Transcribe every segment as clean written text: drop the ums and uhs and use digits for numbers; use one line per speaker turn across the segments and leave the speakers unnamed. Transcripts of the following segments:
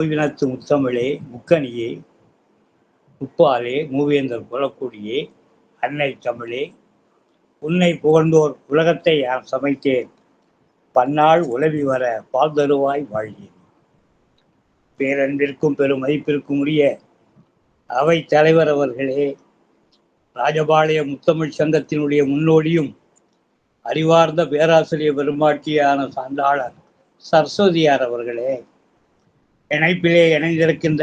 மூவினத்து முத்தமிழே, முக்கனியே, முப்பாலே, மூவேந்தர் குலக்கொடியே, அன்னை தமிழே, உன்னை புகழ்ந்தோர் உலகத்தை யான் சமைத்தேன், பன்னாள் உலவி வர பால் தருவாய் வாழ்கிறேன். பேரன்பிற்கும் பெரும் மதிப்பிற்கும் உரிய அவை தலைவர் அவர்களே, ராஜபாளைய முத்தமிழ் சங்கத்தினுடைய முன்னோடியும் அறிவார்ந்த பேராசிரியர் பெருமாட்டியான சான்றாளர் சரஸ்வதியார் அவர்களே, இணைப்பிலே இணைந்திருக்கின்ற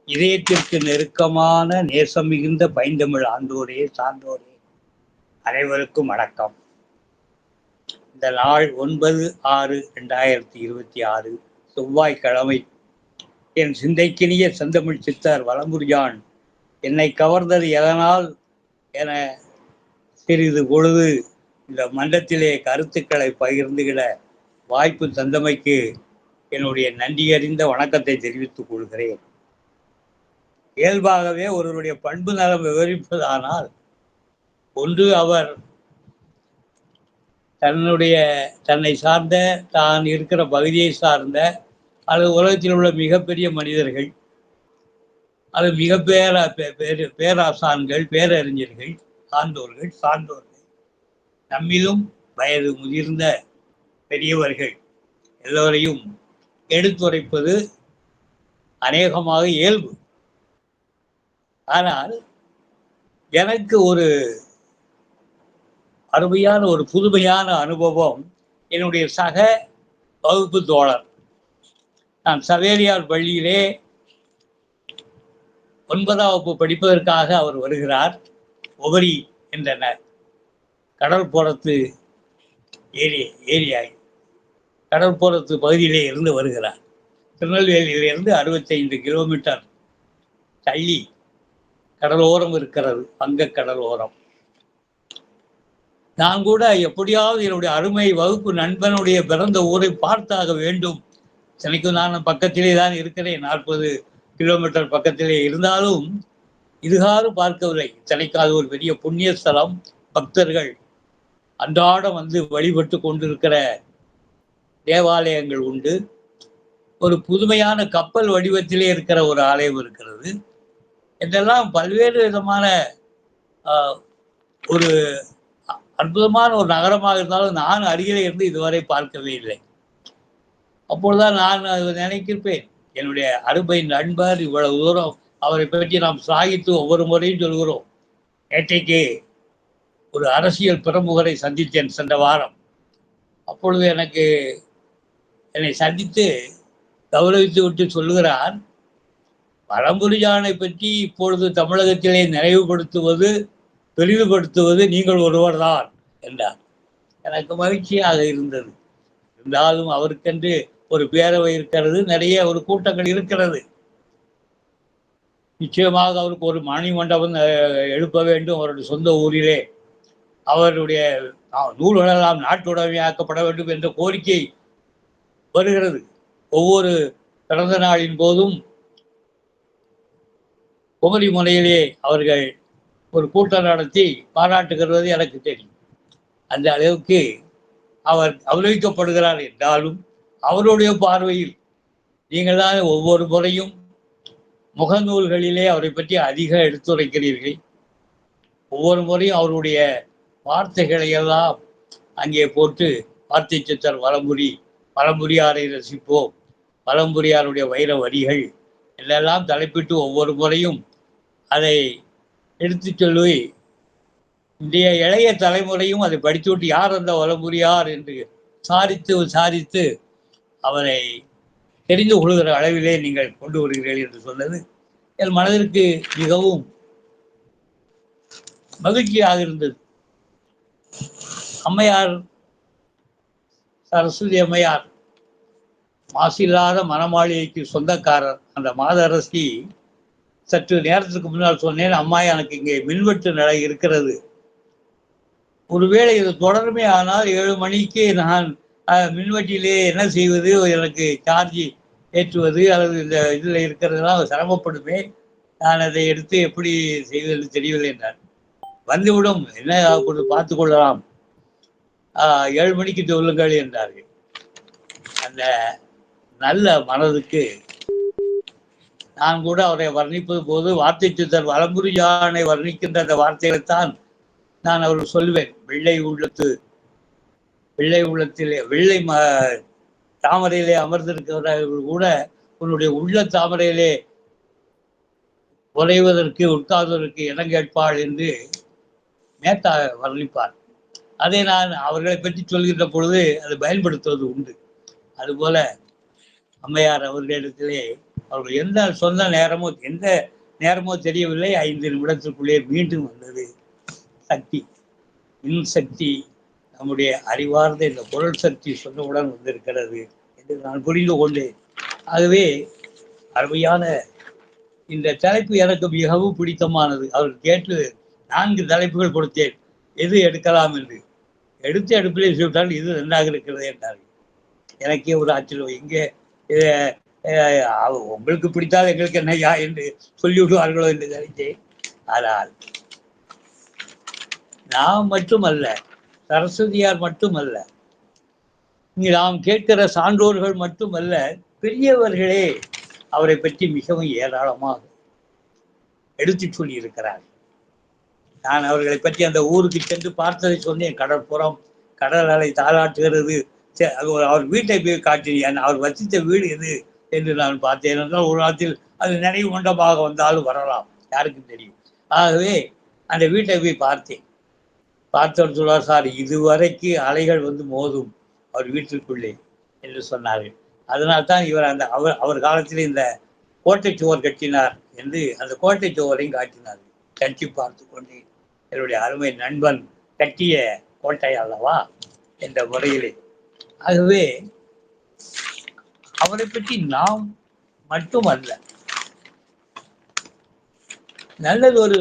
இதயத்திற்கு நெருக்கமான நேசம் மிகுந்த பைந்தமிழ் ஆண்டோரே, சான்றோரே, அனைவருக்கும் வணக்கம். இந்த நாள் 9/6/2026 செவ்வாய்க்கிழமை. என் சிந்தைக்கினிய செந்தமிழ் சித்தர் வலம்புரியான் என்னை கவர்ந்தது எதனால் என சிறிது பொழுது இந்த மன்றத்திலே கருத்துக்களை பகிர்ந்துகிட வாய்ப்பு தந்தமைக்கு என்னுடைய நன்றியறிந்த வணக்கத்தை தெரிவித்துக் கொள்கிறேன். இயல்பாகவே ஒருவருடைய பண்பு நலம் விவரிப்பதானால், ஒன்று அவர் தன்னை சார்ந்த, தான் இருக்கிற பகுதியை சார்ந்த, அல்லது உலகத்தில் உள்ள மிகப்பெரிய மனிதர்கள், அது மிக பேராசான்கள், பேரறிஞர்கள், சான்றோர்கள், நம்மிலும் வயது முதிர்ந்த பெரியவர்கள் எல்லோரையும் எடுத்துரைப்பது அநேகமாக இயல்பு. ஆனால் எனக்கு ஒரு அருமையான ஒரு புதுமையான அனுபவம் என்னுடைய சக வகுப்பு தோழர். நான் சவேரியார் பள்ளியிலே 9ஆம் வகுப்பு படிப்பதற்காக அவர் வருகிறார். ஒவரி என்ற கடற்புறத்து கடற்புறத்து பகுதியிலே இருந்து வருகிறார். திருநெல்வேலியிலிருந்து 65 கிலோமீட்டர் தள்ளி கடலோரம் இருக்கிறது, வங்க கடலோரம். நான் கூட எப்படியாவது என்னுடைய அருமை வகுப்பு நண்பனுடைய பிறந்த ஊரை பார்த்தாக வேண்டும். எனக்கு நான் பக்கத்திலே தான் இருக்கிறேன், 40 கிலோமீட்டர் பக்கத்திலே இருந்தாலும் இதுகாரும் பார்க்கவில்லை. இத்தனைக்கு அது ஒரு பெரிய புண்ணிய ஸ்தலம், பக்தர்கள் அன்றாடம் வந்து வழிபட்டு கொண்டிருக்கிற தேவாலயங்கள் உண்டு. ஒரு புதுமையான கப்பல் வடிவத்திலே இருக்கிற ஒரு ஆலயம் இருக்கிறது. இதெல்லாம் பல்வேறு விதமான ஒரு அற்புதமான ஒரு நகரமாக இருந்தாலும் நான் அருகிலே இருந்து இதுவரை பார்க்கவே இல்லை. அப்பொழுதுதான் நான் நினைக்கிருப்பேன், என்னுடைய அருமை நண்பர் இவ்வளவு தூரம் அவரை பற்றி நாம் சாகித்து ஒவ்வொரு முறையும் சொல்கிறோம். நேற்றைக்கு ஒரு அரசியல் பிரமுகரை சந்தித்தேன் சென்ற வாரம். அப்பொழுது என்னை சந்தித்து கௌரவித்து விட்டு சொல்லுகிறார், வலம்புரியானை பற்றி இப்பொழுது தமிழகத்திலே நினைவுபடுத்துவது, பெரிதுபடுத்துவது நீங்கள் ஒருவர் தான் என்றார். எனக்கு மகிழ்ச்சியாக இருந்தது. இருந்தாலும் அவருக்கென்று ஒரு பேரவை இருக்கிறது, நிறைய ஒரு கூட்டங்கள் இருக்கிறது. நிச்சயமாக அவருக்கு ஒரு மணி மண்டபம் எழுப்ப வேண்டும் அவருடைய சொந்த ஊரிலே. அவருடைய நூல்களெல்லாம் நாட்டுடைமையாக்கப்பட வேண்டும் என்ற கோரிக்கை வருகிறது. ஒவ்வொரு பிறந்த நாளின் போதும் குமரி முனையிலே அவர்கள் ஒரு கூட்டம் நடத்தி பாராட்டுகிறது எனக்கு தெரியும். அந்த அளவுக்கு அவர் கௌரவிக்கப்படுகிறார். என்றாலும் அவருடைய பார்வையில் நீங்கள் தான் ஒவ்வொரு முறையும் முகநூல்களிலே அவரை பற்றி அதிக எடுத்துரைக்கிறீர்கள். ஒவ்வொரு முறையும் அவருடைய வார்த்தைகளை எல்லாம் அங்கே போட்டு, வார்த்தை சித்தர் வலம்புரியாரை ரசிப்போம், வலம்புரியாருடைய வைர வரிகள் என்றெல்லாம் தலைப்பிட்டு ஒவ்வொரு முறையும் அதை எடுத்து சொல்லி, இன்றைய இளைய தலைமுறையும் அதை படித்துவிட்டு யார் அந்த வலம்புரியார் என்று சாரித்து அவரை தெரிந்து கொள்கிற அளவிலே நீங்கள் கொண்டு வருகிறீர்கள் என்று சொன்னது என் மனதிற்கு மிகவும் மகிழ்ச்சியாக இருந்தது. அம்மையார், சரஸ்வதி அம்மையார் மாசில்லாத மனமாளிகைக்கு சொந்தக்காரர். அந்த மாதரசி சற்று நேரத்துக்கு முன்னால் சொன்னேன், அம்மா எனக்கு இங்கே மின்வெட்டு நிலை இருக்கிறது, ஒருவேளை இது தொடருமே ஆனால் 7 மணிக்கு நான் மின்வெட்டிலே என்ன செய்வது, எனக்கு சார்ஜி ஏற்றுவது அல்லது இந்த இதில் இருக்கிறதுலாம் சிரமப்படுமே, நான் அதை எடுத்து எப்படி செய்வது தெரியவில்லை என்றார். வந்துவிடும், என்ன பார்த்து கொள்ளலாம், 7 மணிக்கு சொல்லுங்கள் என்றார்கள். அந்த நல்ல மனதுக்கு நான் கூட அவரை வர்ணிப்பது போது வார்த்தை சித்தர் வலம்புரியானை வர்ணிக்கின்ற அந்த வார்த்தைகளைத்தான் நான் அவர்கள் சொல்வேன். வெள்ளை உள்ளத்திலே தாமரையிலே அமர்ந்திருக்கிறவர்கள் கூட உன்னுடைய உள்ள தாமரையிலே உறைவதற்கு உட்கார்வதற்கு இடம் கேட்பாள் என்று மேத்தா வர்ணிப்பார். அதை நான் அவர்களை பற்றி சொல்கின்ற பொழுது அதை பயன்படுத்துவது உண்டு. அதுபோல அம்மையார் அவர்களிடத்திலே அவர்கள் எந்த நேரமோ தெரியவில்லை, 5 நிமிடத்திற்குள்ளே மீண்டும் வந்தது சக்தி, மின் சக்தி, நம்முடைய அறிவார்ந்த இந்த பொருள் சக்தி சொன்னவுடன் வந்திருக்கிறது என்று நான் புரிந்து கொண்டேன். ஆகவே அருமையான இந்த தலைப்பு எனக்கு மிகவும் பிடித்தமானது. அவர்கள் கேட்டு 4 தலைப்புகள் கொடுத்தேன், எது எடுக்கலாம் என்று. எடுத்து அடுப்பிலே சொல்லிட்டால் இது நன்றாக இருக்கிறது என்றார்கள். எனக்கே ஒரு ஆச்சரியம். இங்கே உங்களுக்கு பிடித்தால் எங்களுக்கு என்னையா என்று சொல்லிவிடுவார்களோ என்று நினைத்தேன். ஆனால் நாம் மட்டுமல்ல, சரஸ்வதியார் மட்டுமல்ல, இங்கு நாம் கேட்கிற சான்றோர்கள் மட்டுமல்ல, பெரியவர்களே அவரை பற்றி மிகவும் ஏராளமாக எடுத்து சொல்லி இருக்கிறார். நான் அவர்களை பற்றி அந்த ஊருக்கு சென்று பார்த்ததை சொன்னேன். கடற்புறம், கடல் அலை தாளாட்டுகிறது. அவர் வீட்டை போய் காட்டினேன். அவர் வசித்த வீடு எது என்று நான் பார்த்தேன் என்றால் ஒரு நாட்டில் அது நினைவு மண்டபமாக வந்தாலும் வரலாம், யாருக்கும் தெரியும். ஆகவே அந்த வீட்டை போய் பார்த்தேன். பார்த்தவர் சொல்வார், சார் இதுவரைக்கு அலைகள் வந்து மோதும் அவர் வீட்டிற்குள்ளே என்று சொன்னார்கள். அதனால்தான் இவர் அவர் காலத்தில் இந்த கோட்டை சுவர் கட்டினார் என்று அந்த கோட்டை சுவரையும் காட்டினார். கட்டி பார்த்து கொண்டேன், என்னுடைய அருமை நண்பன் கட்டிய கோட்டை அல்லவா என்ற முறையிலே. ஆகவே அவரை பற்றி நாம் மட்டுமல்ல, நல்லது ஒரு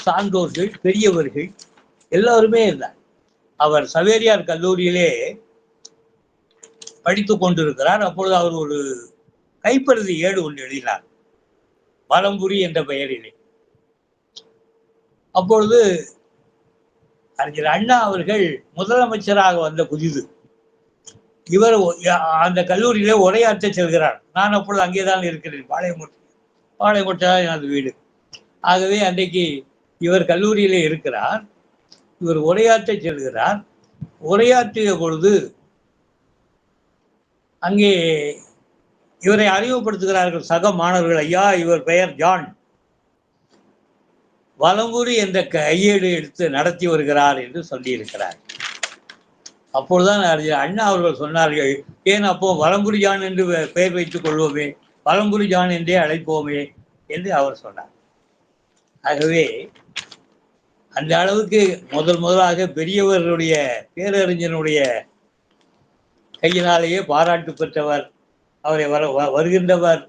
சான்றோர்கள், பெரியவர்கள் எல்லோருமே இருந்தார். அவர் சவேரியார் கல்லூரியிலே படித்துக் கொண்டிருக்கிறார். அப்பொழுது அவர் ஒரு கைப்பறுதி ஏடு ஒன்று எழுதினார், வலம்புரி என்ற பெயரிலே. அப்பொழுது அறிஞர் அண்ணா அவர்கள் முதலமைச்சராக வந்த புதிது. இவர் அந்த கல்லூரியிலே உரையாற்ற செல்கிறார். நான் அப்பொழுது அங்கேதான் இருக்கிறேன், பாளையங்கோட்டை எனது வீடு. ஆகவே அன்றைக்கு இவர் கல்லூரியிலே இருக்கிறார். இவர் உரையாற்ற செல்கிறார். உரையாற்றிய பொழுது அங்கே இவரை அறிமுகப்படுத்துகிறார்கள் சக மாணவர்கள். ஐயா, இவர் பெயர் ஜான், வலம்புரி என்ற கையேடு எடுத்து நடத்தி வருகிறார் என்று சொல்லியிருக்கிறார். அப்பொழுதுதான் அண்ணா அவர்கள் சொன்னார்கள், ஏன் அப்போ வலம்புரி ஜான் என்று பெயர் வைத்துக் கொள்வோமே, வலம்புரி ஜான் என்றே அழைப்போமே என்று அவர் சொன்னார். ஆகவே அந்த அளவுக்கு முதலாக பெரியவர்களுடைய பேரறிஞனுடைய கையினாலேயே பாராட்டு பெற்றவர், அவரை வருகின்றவர்.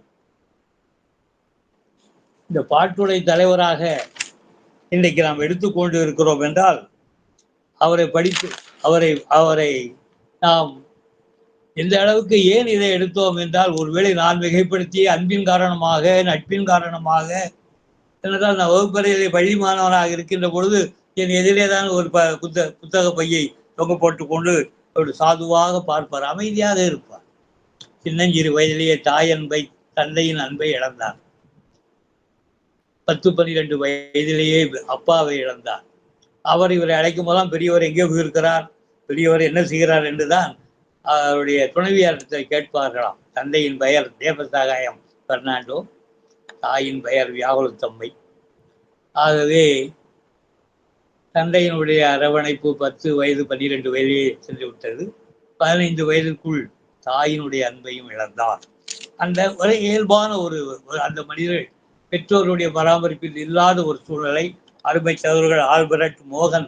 இந்த பாட்டுடை தலைவராக இன்றைக்கு நாம் எடுத்துக்கொண்டு இருக்கிறோம் என்றால் அவரை படித்து அவரை நாம் எந்த அளவுக்கு ஏன் இதை எடுத்தோம் என்றால், ஒருவேளை நான் மிகைப்படுத்திய அன்பின் காரணமாக, நட்பின் காரணமாக, என்றால் நான் வகுப்பறையிலே பள்ளி மாணவனாக இருக்கின்ற பொழுது என் எதிரே தான் ஒரு புத்தக பையை தொங்க போட்டுக்கொண்டு ஒரு சாதுவாக பார்ப்பார், அமைதியாக இருப்பார். சின்னஞ்சிறு வயதிலேயே தாய் அன்பை, தந்தையின் அன்பை இழந்தார். 10-12 வயதிலேயே அப்பாவை இழந்தார். அவர் இவரை அழைக்கும் போதெல்லாம் பெரியவர் எங்கே போயிருக்கிறார், பெரியவர் என்ன செய்கிறார் என்றுதான் அவருடைய துணைவியாரத்தை கேட்பார்களாம். தந்தையின் பெயர் தேவசகாயம் பெர்னாண்டோ, தாயின் பெயர் வியாகுலத்தம்மை. ஆகவே தந்தையினுடைய அரவணைப்பு 10 வயது 12 வயதிலே சென்று விட்டது. 15 வயதுக்குள் தாயினுடைய அன்பையும் இழந்தார். அந்த ஒரு இயல்பான அந்த மனிதர்கள் பெற்றோருடைய பராமரிப்பில் இல்லாத ஒரு சூழலை அருமை சகோதரர்கள் ஆல்பர்ட், மோகன்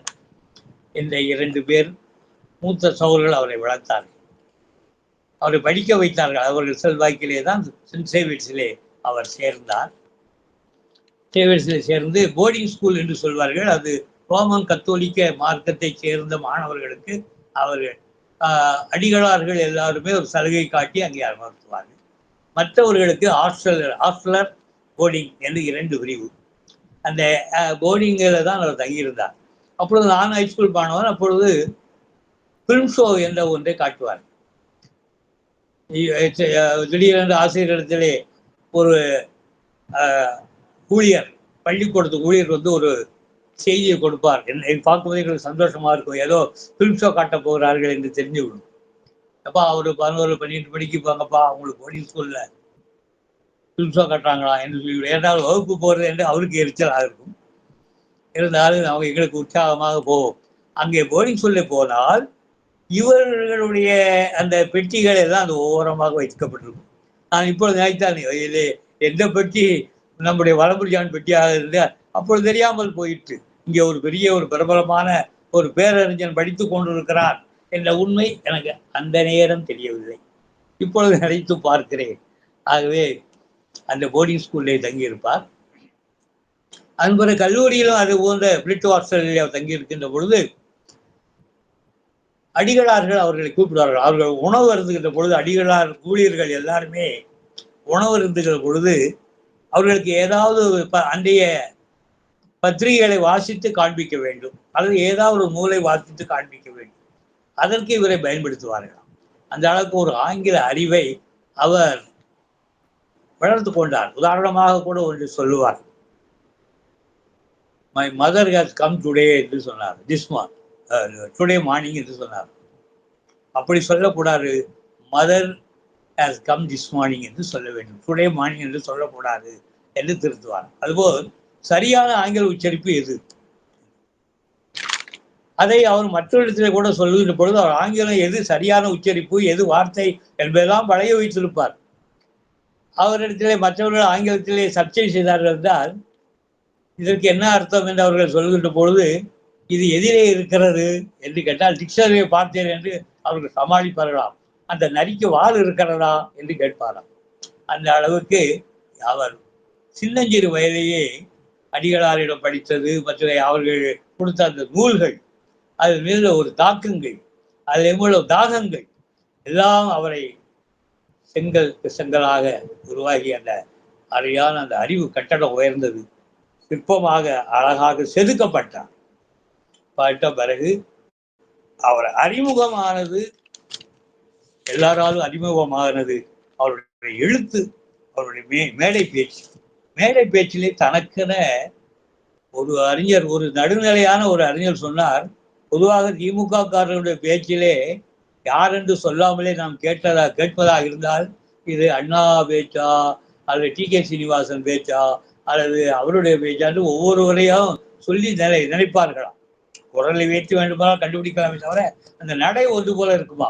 என்ற 2 பேர் மூத்த சகோதரர்கள் அவரை வளர்த்தார்கள், அவரை படிக்க வைத்தார்கள். அவர்கள் செல்வாக்கிலே தான் சென்ட் சேவியர்ஸிலே அவர் சேர்ந்தார். சேவியர்ஸிலே சேர்ந்து போர்டிங் ஸ்கூல் என்று சொல்வார்கள், அது ரோமன் கத்தோலிக்க மார்க்கத்தை சேர்ந்த மாணவர்களுக்கு அவர்கள் அடிகளார்கள் எல்லாருமே ஒரு சலுகை காட்டி அங்கே அமர்த்துவார்கள். மற்றவர்களுக்கு ஹாஸ்டலர் போர்டிங் என்று 2 பிரிவு. அந்த போர்டிங்கில் தான் அவர் தங்கியிருந்தார். அப்பொழுது நான் ஹைஸ்கூல் மாணவன். அப்பொழுது ஃபிலிம் ஷோ என்ற ஒன்றை காட்டுவார். திடீரென்று ஆசிரியரிடத்திலே ஒரு ஊழியர், பள்ளிக்கூடத்து ஊழியர் வந்து ஒரு செய்தியை கொடுப்பார். என்னை பார்க்கும்போது எங்களுக்கு சந்தோஷமா இருக்கும். ஏதோ ஃபிலிம் ஷோ காட்ட போகிறார்கள் என்று தெரிஞ்சுவிடும். அப்பா ஒரு 11 12 மணிக்கு போங்கப்பா, உங்களுக்கு போர்டிங் ஸ்கூல்ல ஃபிலிம் ஷோ காட்டுறாங்களா என்று சொல்லி, ஏதாவது வகுப்பு போறது என்று அவருக்கு எரிச்சலாக இருக்கும். இருந்தாலும் அவங்க எங்களுக்கு உற்சாகமாக போவோம். அங்கே போர்டிங் ஸ்கூலில் போனால் இவர்களுடைய அந்த பெட்டிகள் எல்லாம் அந்த ஓரமாக வைக்கப்பட்டிருக்கும். நான் இப்பொழுது நினைத்தால் இது எந்த பெட்டி நம்முடைய வலம்புரிஜான் பெட்டியாக இருந்தால் அப்பொழுது தெரியாமல் போயிற்று. இங்கே ஒரு பெரிய ஒரு பிரபலமான ஒரு பேரறிஞன் படித்துக் கொண்டிருக்கிறார் என்ற உண்மை எனக்கு அந்த நேரம் தெரியவில்லை. இப்பொழுது நினைத்து பார்க்கிறேன். ஆகவே அந்த போர்டிங் ஸ்கூல்லே தங்கியிருப்பார். அதன் பிறகு கல்லூரியிலும் அது போன்ற பிரிட் ஹாஸ்டலில் அவர் தங்கியிருக்கின்ற பொழுது அடிகளார்கள் அவர்களை கூப்பிடுவார்கள். அவர்கள் உணவு அருந்துகின்ற பொழுது அடிகளார் ஊழியர்கள் எல்லாருமே உணவு அருந்துகிற பொழுது அவர்களுக்கு ஏதாவது அன்றைய பத்திரிகைகளை வாசித்து காண்பிக்க வேண்டும், அல்லது ஏதாவது ஒரு நூலை வாசித்து காண்பிக்க வேண்டும். அதற்கு இவரை பயன்படுத்துவார்கள். அந்த அளவுக்கு ஒரு ஆங்கில அறிவை அவர் வளர்த்து கொண்டார். உதாரணமாக கூட ஒன்று சொல்லுவார். My mother has come today என்று சொன்னார். டுடே மார்னிங் என்று சொன்னார். அப்படி சொல்லக்கூடாது. Mother has come this morning என்று சொல்ல வேண்டும். டுடே மார்னிங் என்று சொல்லக்கூடாது என்று திருத்துவார். அதுபோல் சரியான ஆங்கில உச்சரிப்பு எது, அதை அவர் மற்றொரு கூட சொல்லுகின்ற பொழுது அவர் ஆங்கிலம் எது சரியான உச்சரிப்பு, எது வார்த்தை என்பதெல்லாம் வளைய வைத்திருப்பார். அவரிடத்திலே மற்றவர்கள் ஆங்கிலத்திலே சர்ச்சை செய்தார்கள் என்றால் இதற்கு என்ன அர்த்தம் என்று அவர்கள் சொல்கின்ற பொழுது இது எதிரே இருக்கிறது என்று கேட்டால் டிக்ஷனரியை பார்த்தேன் என்று அவர்கள் சமாளிப்பார்களாம். அந்த நரிக்கு வால் இருக்கிறதா என்று கேட்பாராம். அந்த அளவுக்கு அவர் சின்னஞ்சிறு வயதிலேயே அடிகளாரிடம் படித்தது மற்ற அவர்கள் கொடுத்த அந்த நூல்கள், அது மீது ஒரு தாக்கங்கள், அதில் எவ்வளவு தாகங்கள் எல்லாம் அவரை செங்கலாக உருவாகி அந்த அறையான அந்த அறிவு கட்டடம் உயர்ந்தது. சிற்பமாக அழகாக செதுக்கப்பட்டார். பட்ட பிறகு அவர் அறிமுகமானது, எல்லாராலும் அறிமுகமானது அவருடைய எழுத்து, அவருடைய மேடை பேச்சு. மேடை பேச்சிலே தனக்கென ஒரு அறிஞர், ஒரு நடுநிலையான ஒரு அறிஞர் சொன்னார், பொதுவாக திமுக காரருடைய பேச்சிலே யார் என்று சொல்லாமலே நாம் கேட்பதாக இருந்தால் இது அண்ணா பேச்சா அல்லது டி.கே. சீனிவாசன் பேச்சா அல்லது அவருடைய பேச்சாண்டு ஒவ்வொருவரையும் சொல்லி நினைப்பார்களாம். குரலை வைத்து வேண்டுமானால் கண்டுபிடிக்கலாமே தவிர அந்த நடை ஒன்று போல இருக்குமா.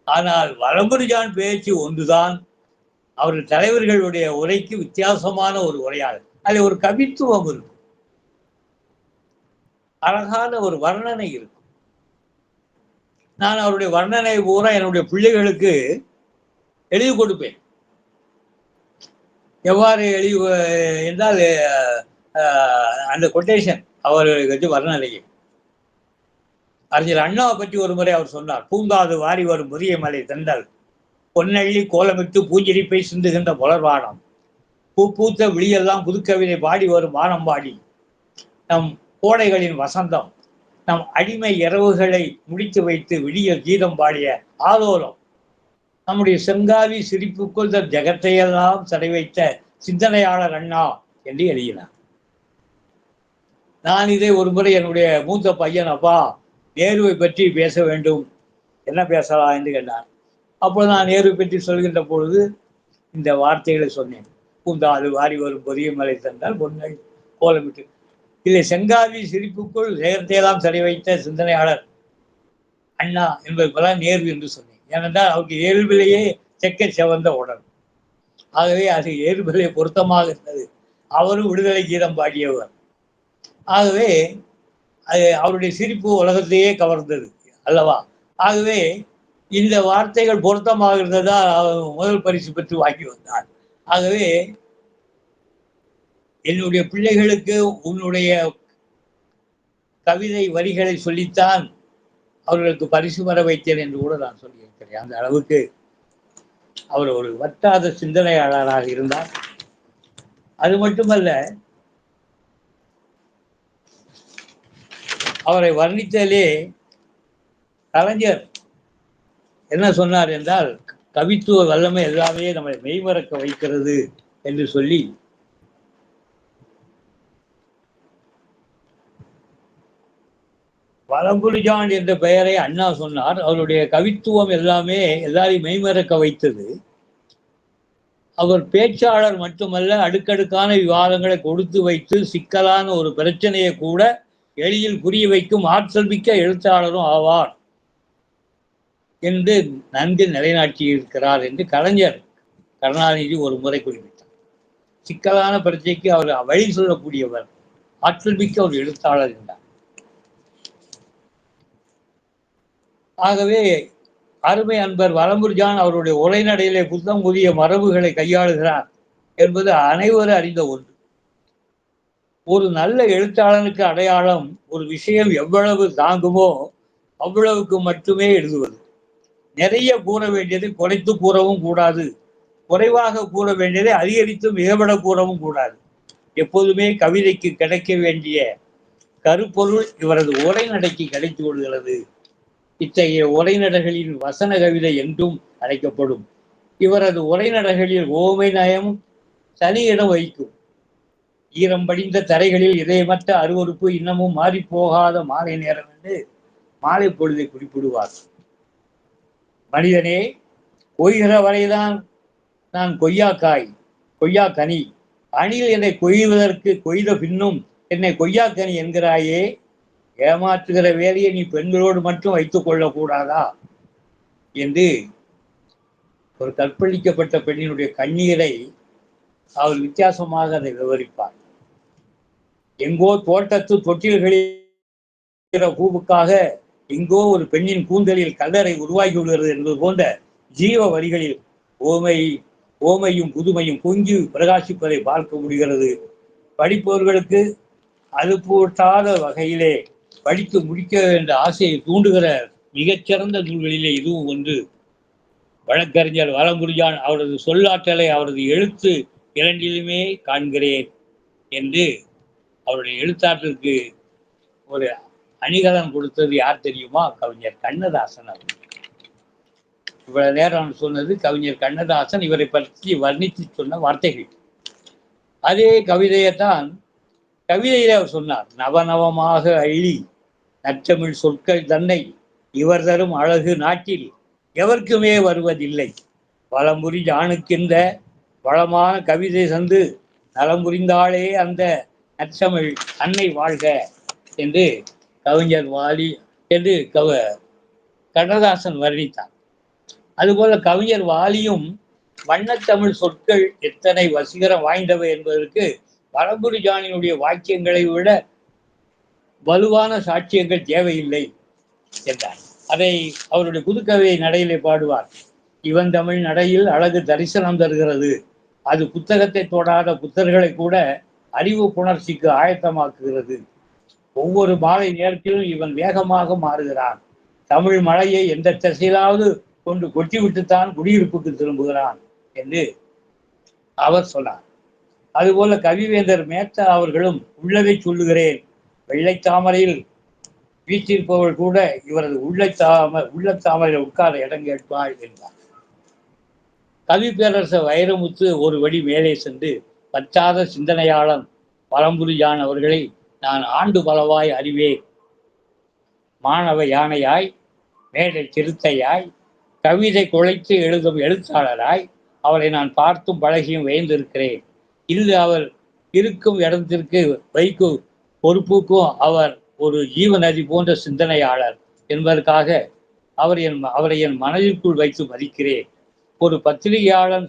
ஆனால் வலம்புரிஜான் பேச்சு ஒன்றுதான் அவர்கள் தலைவர்களுடைய உரைக்கு வித்தியாசமான ஒரு உரையாடல். அதில் ஒரு கவித்துவம் இருக்கும், அழகான ஒரு வர்ணனை இருக்கும். நான் அவருடைய வர்ணனை பூரா என்னுடைய பிள்ளைகளுக்கு எழுதி கொடுப்பேன். எவ்வாறு என்றால் அந்த கொட்டேஷன் அவர்களுக்கு வர்ணனையை அறிஞர் அண்ணாவை பற்றி ஒரு முறை அவர் சொன்னார். பூங்காது வாரி வரும் புதிய மலை தண்டல் பொன்னள்ளி கோலமிட்டு பூஞ்சிரிப்பை சிந்துகின்ற புலர்வானம் பூத்த விழியெல்லாம் புதுக்கவிதை பாடி வரும் வானம்பாடி நம் கோடைகளின் வசந்தம் நம் அடிமை இரவுகளை முடித்து வைத்து விடியல் கீதம் பாடிய ஆலோலம் நம்முடைய செங்காவி சிரிப்புக்குள் தன் ஜெகத்தையெல்லாம் சடை வைத்த சிந்தனையாளர் அண்ணா என்று எழுதினார். நான் இதை ஒரு முறை என்னுடைய மூத்த பையன், அப்பா நேருவை பற்றி பேச வேண்டும், என்ன பேசலாம் என்று கேட்டார். அப்போது நான் நேருவை பற்றி சொல்கின்ற பொழுது இந்த வார்த்தைகளை சொன்னேன். பூந்தாது வாரி வரும் பொதிய மலை தந்தால் பொன்னை கோலமிட்டு இல்லை, செங்காவி சிரிப்புக்குள் ஜெகத்தையெல்லாம் சடை வைத்த சிந்தனையாளர் அண்ணா என்பதற்கெல்லாம் நேரு என்று சொன்னேன். ஏனென்றால் அவருக்கு இயல்பிலேயே செக்க செவந்த உடல். ஆகவே அது இயல்பிலே பொருத்தமாக இருந்தது. அவரும் விடுதலை கீதம் பாடியவர். ஆகவே அது அவருடைய சிரிப்பு உலகத்தையே கவர்ந்தது அல்லவா. ஆகவே இந்த வார்த்தைகள் பொருத்தமாக இருந்ததால் அவர் முதல் பரிசு பெற்று வாங்கி வந்தார். ஆகவே என்னுடைய பிள்ளைகளுக்கு உன்னுடைய கவிதை வரிகளை சொல்லித்தான் அவர்களுக்கு பரிசு வர வைத்தேன் என்று கூட நான் சொல்லியிருக்கிறேன். அந்த அளவுக்கு அவர் ஒரு வற்றாத சிந்தனையாளராக இருந்தார். அது மட்டுமல்ல, அவரை வர்ணித்தாலே கலைஞர் என்ன சொன்னார் என்றால், கவித்துவ வல்லமை எல்லாமே நம்மை மெய்மறக்க வைக்கிறது என்று சொல்லி வலம்புரிஜான் என்ற பெயரை அண்ணா சொன்னார். அவருடைய கவித்துவம் எல்லாமே எல்லாரையும் மெய்மறக்க வைத்தது. அவர் பேச்சாளர் மட்டுமல்ல, அடுக்கடுக்கான விவாதங்களை கொடுத்து வைத்து சிக்கலான ஒரு பிரச்சனையை கூட எளிதில் புரிய வைக்கும் ஆற்றல் மிக்க எழுத்தாளரும் ஆவார் என்று நன்கு நிலைநாட்டியிருக்கிறார் என்று கலைஞர் கருணாநிதி ஒரு முறை குறிப்பிட்டார். சிக்கலான பிரச்சனைக்கு அவர் வழி சொல்லக்கூடியவர், ஆற்றல் மிக்க ஒரு எழுத்தாளர் என்றார். ஆகவே அருமை அன்பர் வலம்புரிஜான் அவருடைய உரைநடையிலே புத்தம் புதிய மரபுகளை கையாளுகிறார் என்பது அனைவரும் அறிந்த ஒன்று. ஒரு நல்ல எழுத்தாளனுக்கு அடையாளம் ஒரு விஷயம் எவ்வளவு தாங்குமோ அவ்வளவுக்கு மட்டுமே எழுதுவது. நிறைய கூற வேண்டியதை குறைத்து கூறவும் கூடாது, குறைவாக கூற வேண்டியதை அதிகரித்து மிகப்பட கூறவும் கூடாது. எப்போதுமே கவிதைக்கு கிடைக்க வேண்டிய கருப்பொருள் இவரது உரைநடைக்கு கிடைத்து கொள்கிறது. இத்தகைய உரைநடைகளின் வசன கவிதை என்றும் அழைக்கப்படும். இவரது உரைநடைகளில் ஓமை நயம் தனி இடம் வகிக்கும். ஈரம் படிந்த தரைகளில் இதயமற்ற அருவறுப்பு இன்னமும் மாறிப்போகாத மாலை நேரம் என்று மாலை பொழுதை குறிப்பிடுவார். மனிதனே, கொய்கிற வரைதான் நான் கொய்யாக்காய், கொய்யாக்கனி. அணில் என்னை கொய்வதற்கு கொய்த பின்னும் என்னை கொய்யாக்கனி என்கிறாயே, ஏமாற்றுகிற வேலையை நீ பெண்களோடு மட்டும் வைத்துக் கொள்ளக்கூடாதா என்று ஒரு கற்பழிக்கப்பட்ட பெண்ணினுடைய கண்ணீரை அவர் வித்தியாசமாக அதை விவரிப்பார். எங்கோ தோட்டத்து தொட்டில்களில் பூவுக்காக எங்கோ ஒரு பெண்ணின் கூந்தலில் கல்லறை உருவாகி உள்ளது என்பது போன்ற ஜீவ வரிகளில் ஓமையும் புதுமையும் பொங்கி பிரகாசிப்பதை பார்க்க முடிகிறது. படிப்பவர்களுக்கு அலுப்பூட்டாத வகையிலே படித்து முடிக்க என்ற ஆசையை தூண்டுகிற மிகச்சிறந்த நூல்களிலே இதுவும் ஒன்று. வழக்கறிஞர் வலம்புரிஜான் அவரது சொல்லாற்றலை அவரது எழுத்து இரண்டிலுமே காண்கிறேன் என்று அவருடைய எழுத்தாற்றலுக்கு ஒரு அணிகலன் கொடுத்தது யார் தெரியுமா? கவிஞர் கண்ணதாசன் அவர்கள். இவ்வளவு நேரம் சொன்னது கவிஞர் கண்ணதாசன் இவரை பற்றி வர்ணித்து சொன்ன வார்த்தைகள். அதே கவிதையைத்தான் கவிதையிலே அவர் சொன்னார். நவநவமாக அள்ளி நற்றமிழ் சொற்கள் தன்னை இவர் தரும் அழகு நாட்டில் எவருக்குமே வருவதில்லை. வலம்புரிஜானுக்கின்ற வளமான கவிதை சந்து நலம் புரிந்தாலே அந்த நற்றமிழ் அன்னை வாழ்க என்று கவிஞர் வாலி என்று கண்ணதாசன் வர்ணித்தார். அதுபோல கவிஞர் வாலியும் வண்ணத்தமிழ் சொற்கள் எத்தனை வசீகரம் வாய்ந்தவை என்பதற்கு வலம்புரிஜானினுடைய வாக்கியங்களை விட வலுவான சாட்சியங்கள் தேவையில்லை என்றார். அதை அவருடைய புதுக்கவிதை நடையிலே பாடுவார். இவன் தமிழ் நடையில் அழகு தரிசனம் தருகிறது. அது புத்தகத்தை தொடாத புத்தர்களை கூட அறிவு புணர்ச்சிக்கு ஆயத்தமாக்குகிறது. ஒவ்வொரு மாலை நேரத்திலும் இவன் வேகமாக மாறுகிறான். தமிழ் மழையை எந்த திசையிலாவது கொண்டு கொட்டிவிட்டுத்தான் குடியிருப்புக்கு திரும்புகிறான் என்று அவர் சொன்னார். அதுபோல கவிவேந்தர் மேத்தா அவர்களும் உள்ளதை சொல்லுகிறேன், வெள்ளை தாமரையில் வீற்றிருப்பவர்கள் கூட இவரது உள்ளத்தாமரையில் உட்கார இடம் கேட்பாள் என்றார். கவி பேரரசர் வைரமுத்து ஒரு வழி மேலே சென்று பற்றாத சிந்தனையாளன் வலம்புரிஜான் அவர்களை நான் ஆண்டு பலவாய் அறிவேன். மாணவ யானையாய், மேடை சிறுத்தையாய், கவிதை குழைத்து எழுதும் எழுத்தாளராய் அவரை நான் பார்த்தும் பழகியும் வேந்திருக்கிறேன். இன்று அவர் இருக்கும் இடத்திற்கு வைக்கும் பொறுப்புக்கும் அவர் ஒரு ஜீவநதி போன்ற சிந்தனையாளர் என்பதற்காக அவரை என் மனதிற்குள் வைத்து மதிக்கிறேன். ஒரு பத்திரிகையாளன்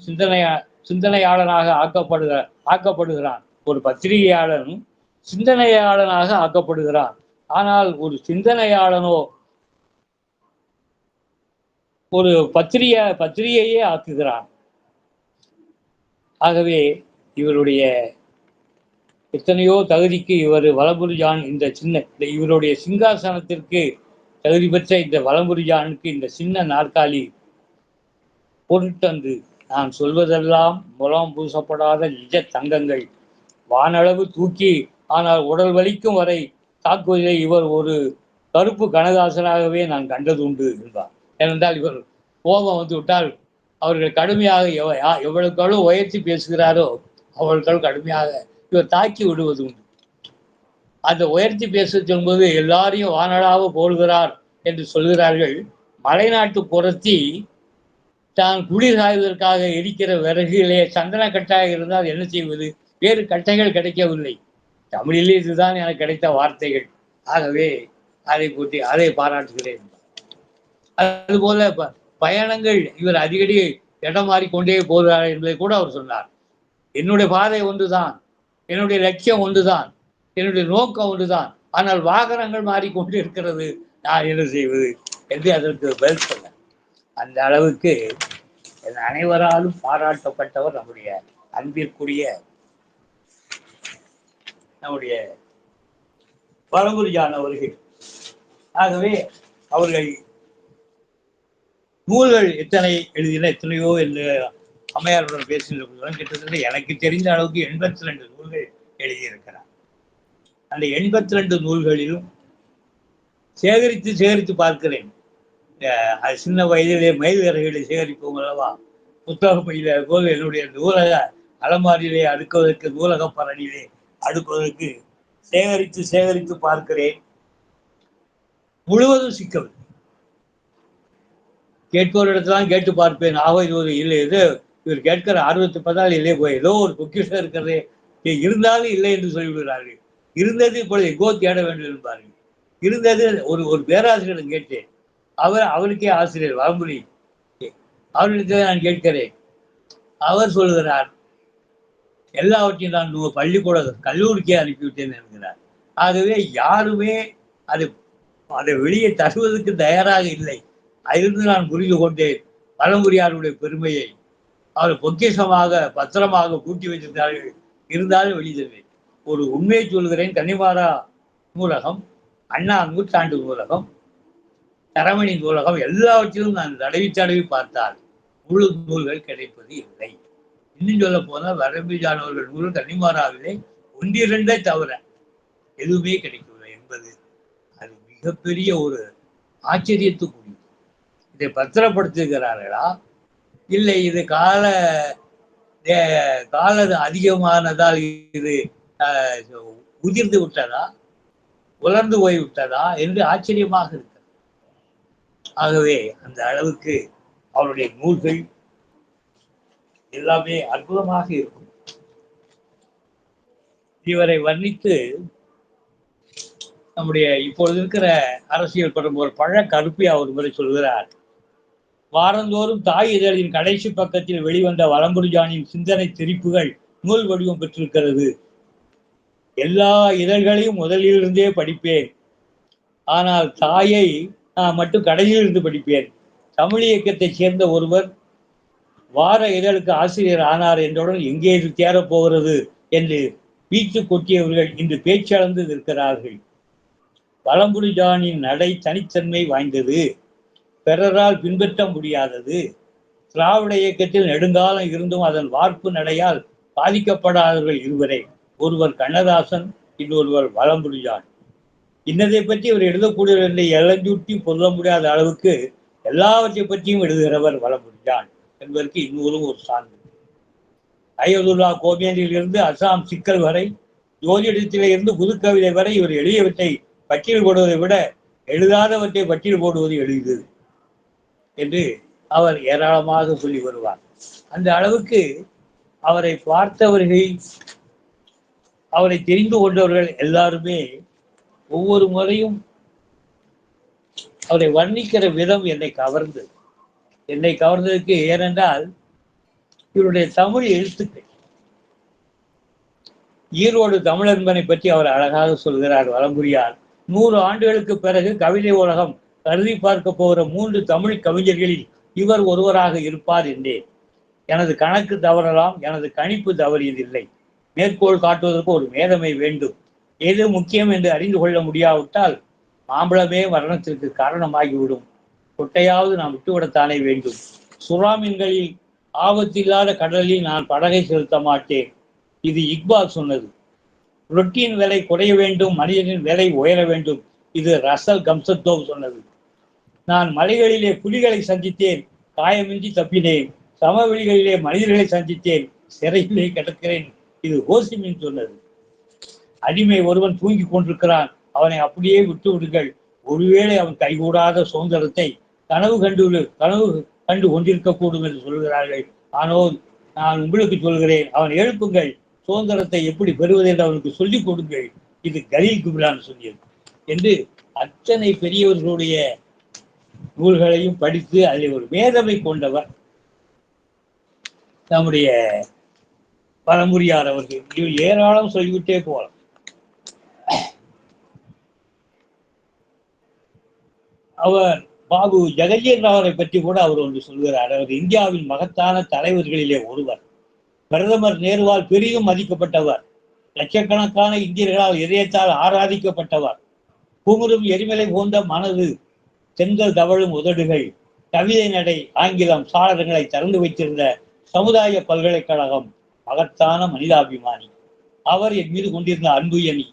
சிந்தனையாளனாக ஆக்கப்படுகிறான். ஒரு பத்திரிகையாளன் சிந்தனையாளனாக ஆக்கப்படுகிறான். ஆனால் ஒரு சிந்தனையாளனோ ஒரு பத்திரிகையே ஆக்குகிறான். ஆகவே இவருடைய எத்தனையோ தகுதிக்கு இவர் வலம்புரிஜான் இவருடைய சிங்காசனத்திற்கு தகுதி பெற்ற இந்த வலம்புரிஜானுக்கு இந்த சின்ன நாற்காலி பொருட்டன்று நான் சொல்வதெல்லாம் முலாம் பூசப்படாத நிஜ தங்கங்கள். வானளவு தூக்கி ஆனால் உடல் வலிக்கும் வரை தாக்குவதை இவர் ஒரு கருப்பு கனகாசனாகவே நான் கண்டது உண்டு என்றார். ஏனென்றால் இவர் கோபம் வந்து விட்டால் அவர்கள் கடுமையாக எவ்வளவுக்கு உயர்த்தி பேசுகிறாரோ அவர்களுக்கு கடுமையாக இவர் தாக்கி விடுவது உண்டு. அந்த உயர்த்தி பேச சொல்லும்போது எல்லாரையும் வானலாக போடுகிறார் என்று சொல்கிறார்கள். மலைநாட்டு புறத்தி தான் குளிர் காய்வதற்காக எரிக்கிற விறகுகளே சந்தன கட்டாக இருந்தால் என்ன செய்வது? வேறு கட்டைகள் கிடைக்கவில்லை. தமிழிலே இதுதான் எனக்கு கிடைத்த வார்த்தைகள். ஆகவே அதை பாராட்டுகிறேன். அதுபோல பயணங்கள் இவர் அடிக்கடி இடம் மாறிக்கொண்டே போகிறார் என்பதை கூட அவர் சொன்னார். என்னுடைய பாதை ஒன்றுதான், என்னுடைய லட்சியம் ஒன்றுதான், என்னுடைய நோக்கம் ஒன்றுதான். ஆனால் வாகனங்கள் மாறிக்கொண்டு இருக்கிறது, நான் என்ன செய்வது என்று அதற்கு பதில் சொன்ன. அந்த அளவுக்கு அனைவராலும் பாராட்டப்பட்டவர் நம்முடைய அன்பிற்குரிய நம்முடைய பழங்குடியான் அவர்கள். ஆகவே அவர்கள் நூல்கள் எத்தனையோ என்று அம்மையாருடன் பேசுகின்ற கிட்டத்தட்ட எனக்கு தெரிந்த அளவுக்கு 82 நூல்கள் எழுதியிருக்கிறார். அந்த 82 நூல்களிலும் சேகரித்து பார்க்கிறேன். சின்ன வயதிலே மயில்கரைகளை சேகரிப்போம் அல்லவா, புத்தக பையில போல் என்னுடைய நூலக அலமாரியிலே அடுக்குவதற்கு, நூலக பரணியிலே அடுக்குவதற்கு சேகரித்து பார்க்கிறேன். முழுவதும் சிக்கவில்லை. கேட்போர் இடத்துலாம் கேட்டு பார்ப்பேன். இது ஒரு இல்லை, இது இவர் கேட்கிற ஆர்வத்தை பார்த்தால் இல்லையே போய் ஏதோ ஒரு பொக்கிஷம் இருக்கிறதே, இருந்தாலும் இல்லை என்று சொல்லிவிடுகிறார்கள். இருந்தது இப்பொழுது எங்கோ தேட வேண்டும் என்பார்கள். இருந்தது ஒரு பேராசிரியரிடம் கேட்டேன். அவருக்கே ஆசிரியர் வளம்புரி, அவர்களிடத்தில் நான் கேட்கிறேன். அவர் சொல்கிறார், எல்லாவற்றையும் நான் பள்ளிக்கூட கல்லூரிக்கே அனுப்பிவிட்டேன் என்கிறார். ஆகவே யாருமே அதை வெளியே தருவதற்கு தயாராக இல்லை. அதிலிருந்து நான் புரிந்து கொண்டேன் பழங்குடியாருடைய பெருமையை. அவர் பொக்கிஷமாக பத்திரமாக கூட்டி வைத்திருந்தார்கள், இருந்தாலும் வெளியிடவில்லை. ஒரு உண்மையை சொல்கிறேன். கன்னிமாரா நூலகம், அண்ணா நூற்றாண்டு நூலகம், தரமணி நூலகம் எல்லாவற்றிலும் நான் தடவி பார்த்தால் முழு நூல்கள் கிடைப்பது இல்லை. இன்னும் சொல்ல போனால் வரம்பிஜானவர்கள் நூல் கன்னிமாராவிலே 1-2 தவிர எதுவுமே கிடைக்கவில்லை என்பது அது மிகப்பெரிய ஒரு ஆச்சரியத்துக்குரிய. இதை பத்திரப்படுத்துகிறார்களா, இல்லை இது கால அதிகமானதால் இது உதிர்ந்து விட்டதா, உலர்ந்து போய்விட்டதா என்று ஆச்சரியமாக இருக்கிறது. ஆகவே அந்த அளவுக்கு அவருடைய நூல்கள் எல்லாமே அற்புதமாக இருக்கும். இவரை வர்ணித்து நம்முடைய இப்பொழுது இருக்கிற அரசியல் பிரமுகர் பழ கருப்பையா ஒரு முறை சொல்கிறார், வாரந்தோறும் தாய் இதழின் கடைசி பக்கத்தில் வெளிவந்த வலம்புரிஜானின் சிந்தனை திரிப்புகள் நூல் வடிவம் பெற்றிருக்கிறது. எல்லா இதழ்களையும் முதலிலிருந்தே படிப்பேன், ஆனால் தாயை மட்டும் கடையிலிருந்து படிப்பேன். தமிழ் இயக்கத்தைச் சேர்ந்த ஒருவர் வார இதழுக்கு ஆசிரியர் ஆனார் என்றவுடன் எங்கே இது தேரப்போகிறது என்று வீச்சு கொட்டியவர்கள் இன்று பேச்சளந்து இருக்கிறார்கள். வலம்புரிஜானின் நடை தனித்தன்மை வாய்ந்தது, பிறரால் பின்பற்ற முடியாதது. திராவிட இயக்கத்தில் நெடுங்காலம் இருந்தும் அதன் வார்ப்பு நடையால் பாதிக்கப்படாதவர்கள் இருவரே, ஒருவர் கண்ணதாசன், இன்னொருவர் வலம்புரிஜான். இன்னதை பற்றி அவர் எழுதக்கூடியவர் என்று எல்லஞ்சூட்டி சொல்ல முடியாத அளவுக்கு எல்லாவற்றை பற்றியும் எழுதுகிறவர் வலம்புரிஜான் என்பதற்கு இன்னொரும் ஒரு சான்று. அய்யதுல்லா கோமேனியிலிருந்து அசாம் சிக்கல் வரை, ஜோதிடத்திலே இருந்து புதுக்கவிதை வரை இவர் எளியவற்றை பட்டியல் போடுவதை விட எழுதாதவற்றை பட்டியல் போடுவது எளிது என்று அவர் ஏராளமாக சொல்லி வருவார். அந்த அளவுக்கு அவரை பார்த்தவர்கள், அவரை தெரிந்து கொண்டவர்கள் எல்லாருமே ஒவ்வொரு முறையும் அவரை வர்ணிக்கிற விதம் என்னை கவர்ந்ததுக்கு ஏனென்றால் இவருடைய தமிழ் எழுத்துக்கள். ஈரோடு தமிழன்பனை பற்றி அவர் அழகாக சொல்கிறார் வலம்புரியார். 100 ஆண்டுகளுக்கு பிறகு கவிதை உலகம் கருதி பார்க்க போகிற 3 தமிழ் கவிஞர்களில் இவர் ஒருவராக இருப்பார் என்றேன். எனது கணக்கு தவறலாம், எனது கணிப்பு தவறியதில்லை. மேற்கோள் காட்டுவதற்கு ஒரு மேதமை வேண்டும். எது முக்கியம் என்று அறிந்து கொள்ள முடியாவிட்டால் மாம்பழமே மரணத்திற்கு காரணமாகிவிடும். கொட்டையாவது நாம் விட்டுவிடத்தானே வேண்டும். சுறாமீன்களில் ஆபத்தில்லாத கடலில் நான் படகை செலுத்த மாட்டேன். இது இக்பால் சொன்னது. ரொட்டியின் விலை குறைய வேண்டும், மனிதனின் விலை உயர வேண்டும். இது ரசல் கம்சத்தோவ் சொன்னது. நான் மலைகளிலே புலிகளை சந்தித்தேன், காயமின்றி தப்பினேன். சமவெளிகளிலே மனிதர்களை சந்தித்தேன், சிறையிலே கிடக்கிறேன். இது ஹோசிமின் சொன்னது. அடிமை ஒருவன் தூங்கிக் கொண்டிருக்கிறான், அவனை அப்படியே விட்டு விடுங்கள். ஒருவேளை அவன் கைகூடாத சுதந்திரத்தை கனவு கண்டு கொண்டிருக்கக்கூடும் என்று சொல்கிறார்கள். ஆனால் நான் உங்களுக்கு சொல்கிறேன், அவன் எழுப்புங்கள், சுதந்திரத்தை எப்படி பெறுவது என்று அவனுக்கு சொல்லிக் கொடுங்கள். இது கலீல் கிப்ரான் சொன்னது என்று அத்தனை பெரியவர்களுடைய நூல்களையும் படித்து அதில் ஒரு மேதமை கொண்டவர் நம்முடைய பரம்புரியார் அவர்கள். ஏராளம் சொல்லிவிட்டே போகலாம். அவர் பாபு ஜெகஜீர் ராவரை பற்றி கூட அவர் ஒன்று சொல்கிறார். அவர் இந்தியாவின் மகத்தான தலைவர்களிலே ஒருவர். பிரதமர் நேருவால் பெரிதும் மதிக்கப்பட்டவர். லட்சக்கணக்கான இந்தியர்களால் இதயத்தால் ஆராதிக்கப்பட்டவர். குமுறும் எரிமலை போன்ற மனது, தென்கள் தவழும் உதடுகள், கவிதை நடை, ஆங்கிலம் சாளரங்களை திறந்து வைத்திருந்த சமுதாய பல்கலைக்கழகம், மகத்தான மனிதாபிமானி. அவர் என் மீது கொண்டிருந்த அன்பு என்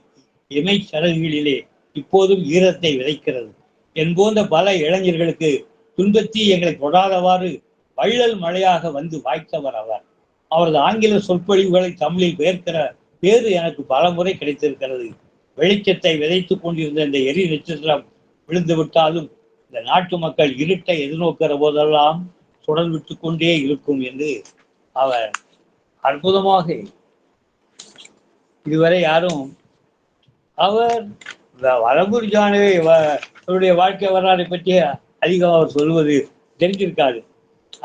இமை சரகுகளிலே இப்போதும் ஈரத்தை விதைக்கிறது. என் போன்ற பல இளைஞர்களுக்கு துன்பத்தி எங்களை தொடாதவாறு வள்ளல் மழையாக வந்து வாய்த்தவர் அவர். அவரது ஆங்கில சொற்பொழிவுகளை தமிழில் பெயர்க்கிற பேரு எனக்கு பல முறை கிடைத்திருக்கிறது. வெளிச்சத்தை விதைத்துக் கொண்டிருந்த இந்த எரி நட்சத்திரம் விழுந்து விட்டாலும் இந்த நாட்டு மக்கள் இருட்டை எதிர்நோக்கிற போதெல்லாம் சுடல் விட்டு கொண்டே இருக்கும் என்று அவர் அற்புதமாக, இதுவரை யாரும் அவர் வலம்பூர் அவருடைய வாழ்க்கை வரலாறை பற்றி அதிகம் அவர் சொல்வது தெரிஞ்சிருக்காது.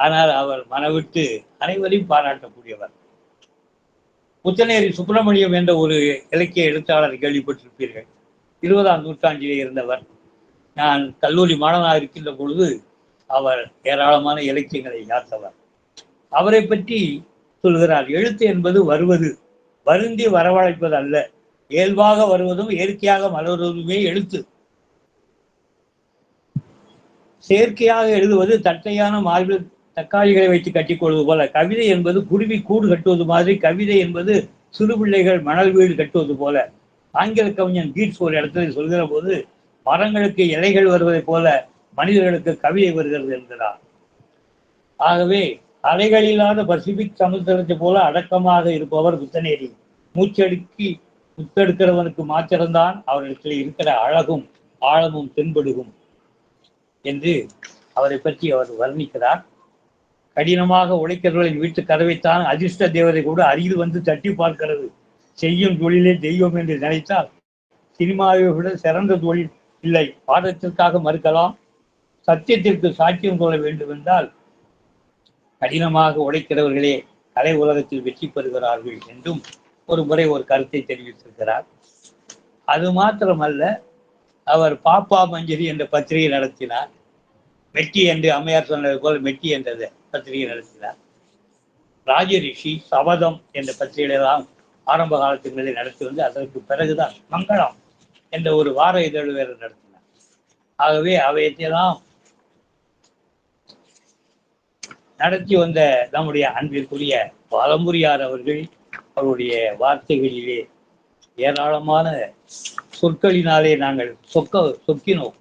ஆனால் அவர் மனவிட்டு அனைவரையும் பாராட்டக்கூடியவர். புத்தநேரி சுப்பிரமணியம் என்ற ஒரு இலக்கிய எழுத்தாளர் கேள்விப்பட்டிருப்பீர்கள். 20ஆம் நூற்றாண்டிலே இருந்தவர். நான் கல்லூரி மாணவனாக இருக்கின்ற பொழுது அவர் ஏராளமான இலக்கியங்களை யாத்தவர். அவரை பற்றி சொல்கிறார், எழுத்து என்பது வருவது, வருந்தி வரவழைப்பது அல்ல. இயல்பாக வருவதும் இயற்கையாக மலர்வதுமே எழுத்து. செயற்கையாக எழுதுவது தட்டையான மார்பில் தக்காளிகளை வைத்து கட்டிக்கொள்வது போல. கவிதை என்பது குருவி கூடு கட்டுவது மாதிரி. கவிதை என்பது சிறு பிள்ளைகள் மணல் வீடு கட்டுவது போல. ஆங்கில கவிஞன் கீட்ஸ் ஒரு இடத்துல சொல்கிற போது, மரங்களுக்கு இலைகள் வருவதைப் போல மனிதர்களுக்கு கவிதை வருகிறது என்கிறார். ஆகவே அலைகளில்லாத பசிபிக் சமுத்திரத்தை போல அடக்கமாக இருப்பவர் புத்தநேரி. மூச்சடுக்கி முத்தெடுக்கிறவனுக்கு மாத்திரம்தான் அவரிடத்தில் இருக்கிற அழகும் ஆழமும் தென்படுகும் என்று அவரை பற்றி அவர் வர்ணிக்கிறார். கடினமாக உழைக்கிறவர்களின் வீட்டு கதவைத்தான் அதிர்ஷ்ட தேவதை கூட அருகில் வந்து தட்டி பார்க்கிறது. செய்யும் தொழிலே தெய்வம் என்று நினைத்தால் சினிமாவை விட சிறந்த தொழில் இல்லை. பாடத்திற்காக மறுக்கலாம். சத்தியத்திற்கு சாட்சியம் சொல்ல வேண்டும் என்றால் கடினமாக உழைக்கிறவர்களே கலை உலகத்தில் வெற்றி பெறுகிறார்கள் என்றும் ஒரு முறை ஒரு கருத்தை தெரிவித்திருக்கிறார். அது மாத்திரமல்ல, அவர் பாப்பா மஞ்சரி என்ற பத்திரிகை நடத்தினார். மெட்டி என்று அம்மையார் சொன்னது போல மெட்டி என்ற பத்திரிகை நடத்தினார். ராஜரிஷி சபதம் என்ற பத்திரிகையெல்லாம் ஆரம்ப காலத்திற்கு நடத்தி வந்து அதற்கு பிறகுதான் மங்களம் என்ற ஒரு வார இதழ் வேறு நடத்தினார். ஆகவே அவையெல்லாம் நடத்தி வந்த நம்முடைய அன்பிற்குரிய பழம்புரியார் அவர்கள் அவருடைய வார்த்தைகளிலே ஏராளமான சொற்களினாலே நாங்கள் சொக்கினோம்,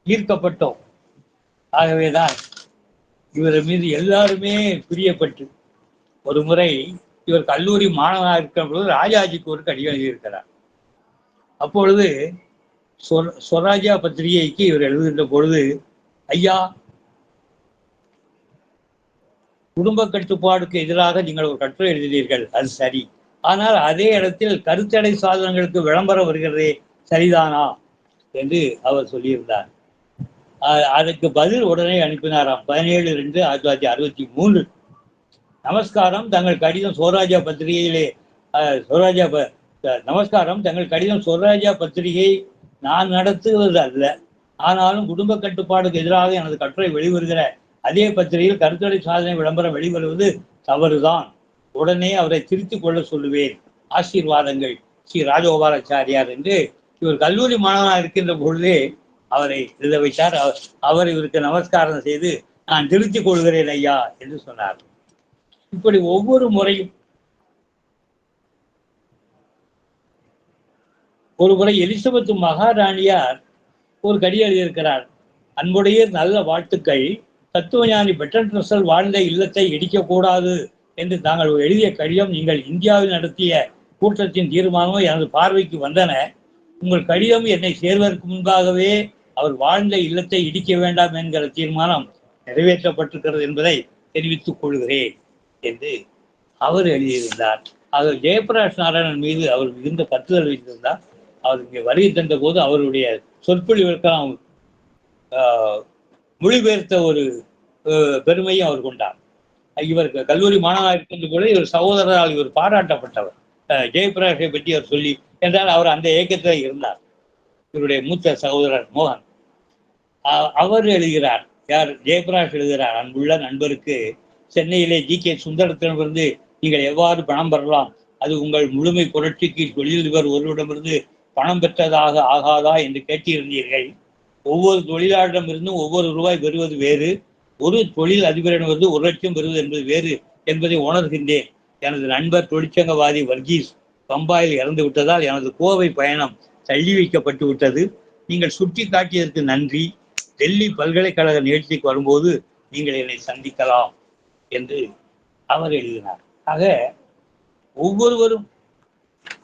ஈர்க்கப்பட்டோம். ஆகவேதான் இவர் மீது எல்லாருமே பிரியப்பட்டு ஒரு முறை இவர் கல்லூரி மாணவனாக இருக்கிற பொழுது ராஜாஜிக்கு ஒரு கடிதம் எழுதியிருக்கிறார். அப்பொழுது ஸ்வராஜா பத்திரிகைக்கு இவர் எழுதுகின்ற பொழுது, ஐயா, குடும்ப கட்டுப்பாடுக்கு எதிராக நீங்கள் ஒரு கட்டுரை எழுதினீர்கள், அது சரி. ஆனால் அதே இடத்தில் கருத்தடை சாதனங்களுக்கு விளம்பரம் வருகிறதே, சரிதானா என்று அவர் சொல்லியிருந்தார். அதுக்கு பதில் உடனே அனுப்பினாராம். 17/2/1963. நமஸ்காரம், தங்கள் கடிதம் ஸ்வராஜா பத்திரிகையிலே நமஸ்காரம், தங்கள் கடிதம் ஸ்வராஜா பத்திரிகை நான் நடத்துவது அல்ல. ஆனாலும் குடும்ப கட்டுப்பாடுக்கு எதிராக எனது கட்டுரை வெளிவருகிற அதே பத்திரிகையில் கருத்தடை சாதனை விளம்பரம் வெளிவருவது தவறுதான். உடனே அவரை திருத்திக் கொள்ள சொல்லுவேன். ஆசீர்வாதங்கள், ஸ்ரீ ராஜகோபாலாச்சாரியார் என்று இவர் கல்லூரி மாணவனாக இருக்கின்ற பொழுதே அவரை எழுத வைத்தார். அவர் இவருக்கு நமஸ்காரம் செய்து, நான் திருத்திக் கொள்கிறேன் ஐயா என்று சொன்னார். இப்படி ஒவ்வொரு முறையும் ஒரு முறை எலிசபெத் மகாராணியார் ஒரு கடிதம் எழுதியிருக்கிறார். அன்புடைய நல்ல வாழ்த்துக்கள். தத்துவஞானி பெர்ட்ரண்ட் ரஸ்ஸல் வாழ்ந்த இல்லத்தை இடிக்கக்கூடாது என்று தாங்கள் எழுதிய கடிதம் நீங்கள் இந்தியாவில் நடத்திய கூட்டத்தின் தீர்மானமும் எனது பார்வைக்கு வந்தன. உங்கள் கடிதம் என்னை சேர்வதற்கு முன்பாகவே அவர் வாழ்ந்த இல்லத்தை இடிக்க வேண்டாம் என்கிற தீர்மானம் நிறைவேற்றப்பட்டிருக்கிறது என்பதை தெரிவித்துக் கொள்கிறேன் என்று அவர் எழுதியிருந்தார். அவர் ஜெயபிரகாஷ் நாராயணன் மீது அவர் மிகுந்த பற்றுதல் வைத்திருந்தார். அவர் இங்கே வருகை தந்த போது அவருடைய சொற்பொழிவிற்கெல்லாம் மொழிபெயர்த்த ஒரு பெருமையும் அவர் கொண்டார். இவர் கல்லூரி மாணவராக இருக்கின்ற போது இவர் சகோதரரால் இவர் பாராட்டப்பட்டவர். ஜெயபிரகாஷை பற்றி அவர் சொல்லி என்றால் அவர் அந்த இயக்கத்தில் இருந்தார். இவருடைய மூத்த சகோதரர் மோகன் அவர் எழுதுகிறார். யார்? ஜெயபிரகாஷ் எழுதுகிறார். அன்புள்ள நண்பருக்கு சென்னையிலே ஜி.கே. சுந்தரத்திடமிருந்து நீங்கள் எவ்வாறு பணம் பெறலாம், அது உங்கள் முழுமை புரட்சிக்கு தொழிலதிபர் ஒருவரிடமிருந்து பணம் பெற்றதாக ஆகாதா என்று கேட்டிருந்தீர்கள். ஒவ்வொரு தொழிலாளரிடமிருந்தும் ஒவ்வொரு ரூபாய் பெறுவது வேறு, ஒரு தொழில் அதிபரிடமிருந்து 1 லட்சம் பெறுவது என்பது வேறு என்பதை உணர்கின்றேன். எனது நண்பர் தொழிற்சங்கவாதி வர்கீஸ் பம்பாயில் இறந்து விட்டதால் எனது கோவை பயணம் தள்ளி வைக்கப்பட்டு விட்டது. நீங்கள் சுட்டி காட்டியதற்கு நன்றி. டெல்லி பல்கலைக்கழக நிகழ்ச்சிக்கு வரும்போது நீங்கள் என்னை சந்திக்கலாம் என்று அவர் எழுதினார். ஆக ஒவ்வொருவரும்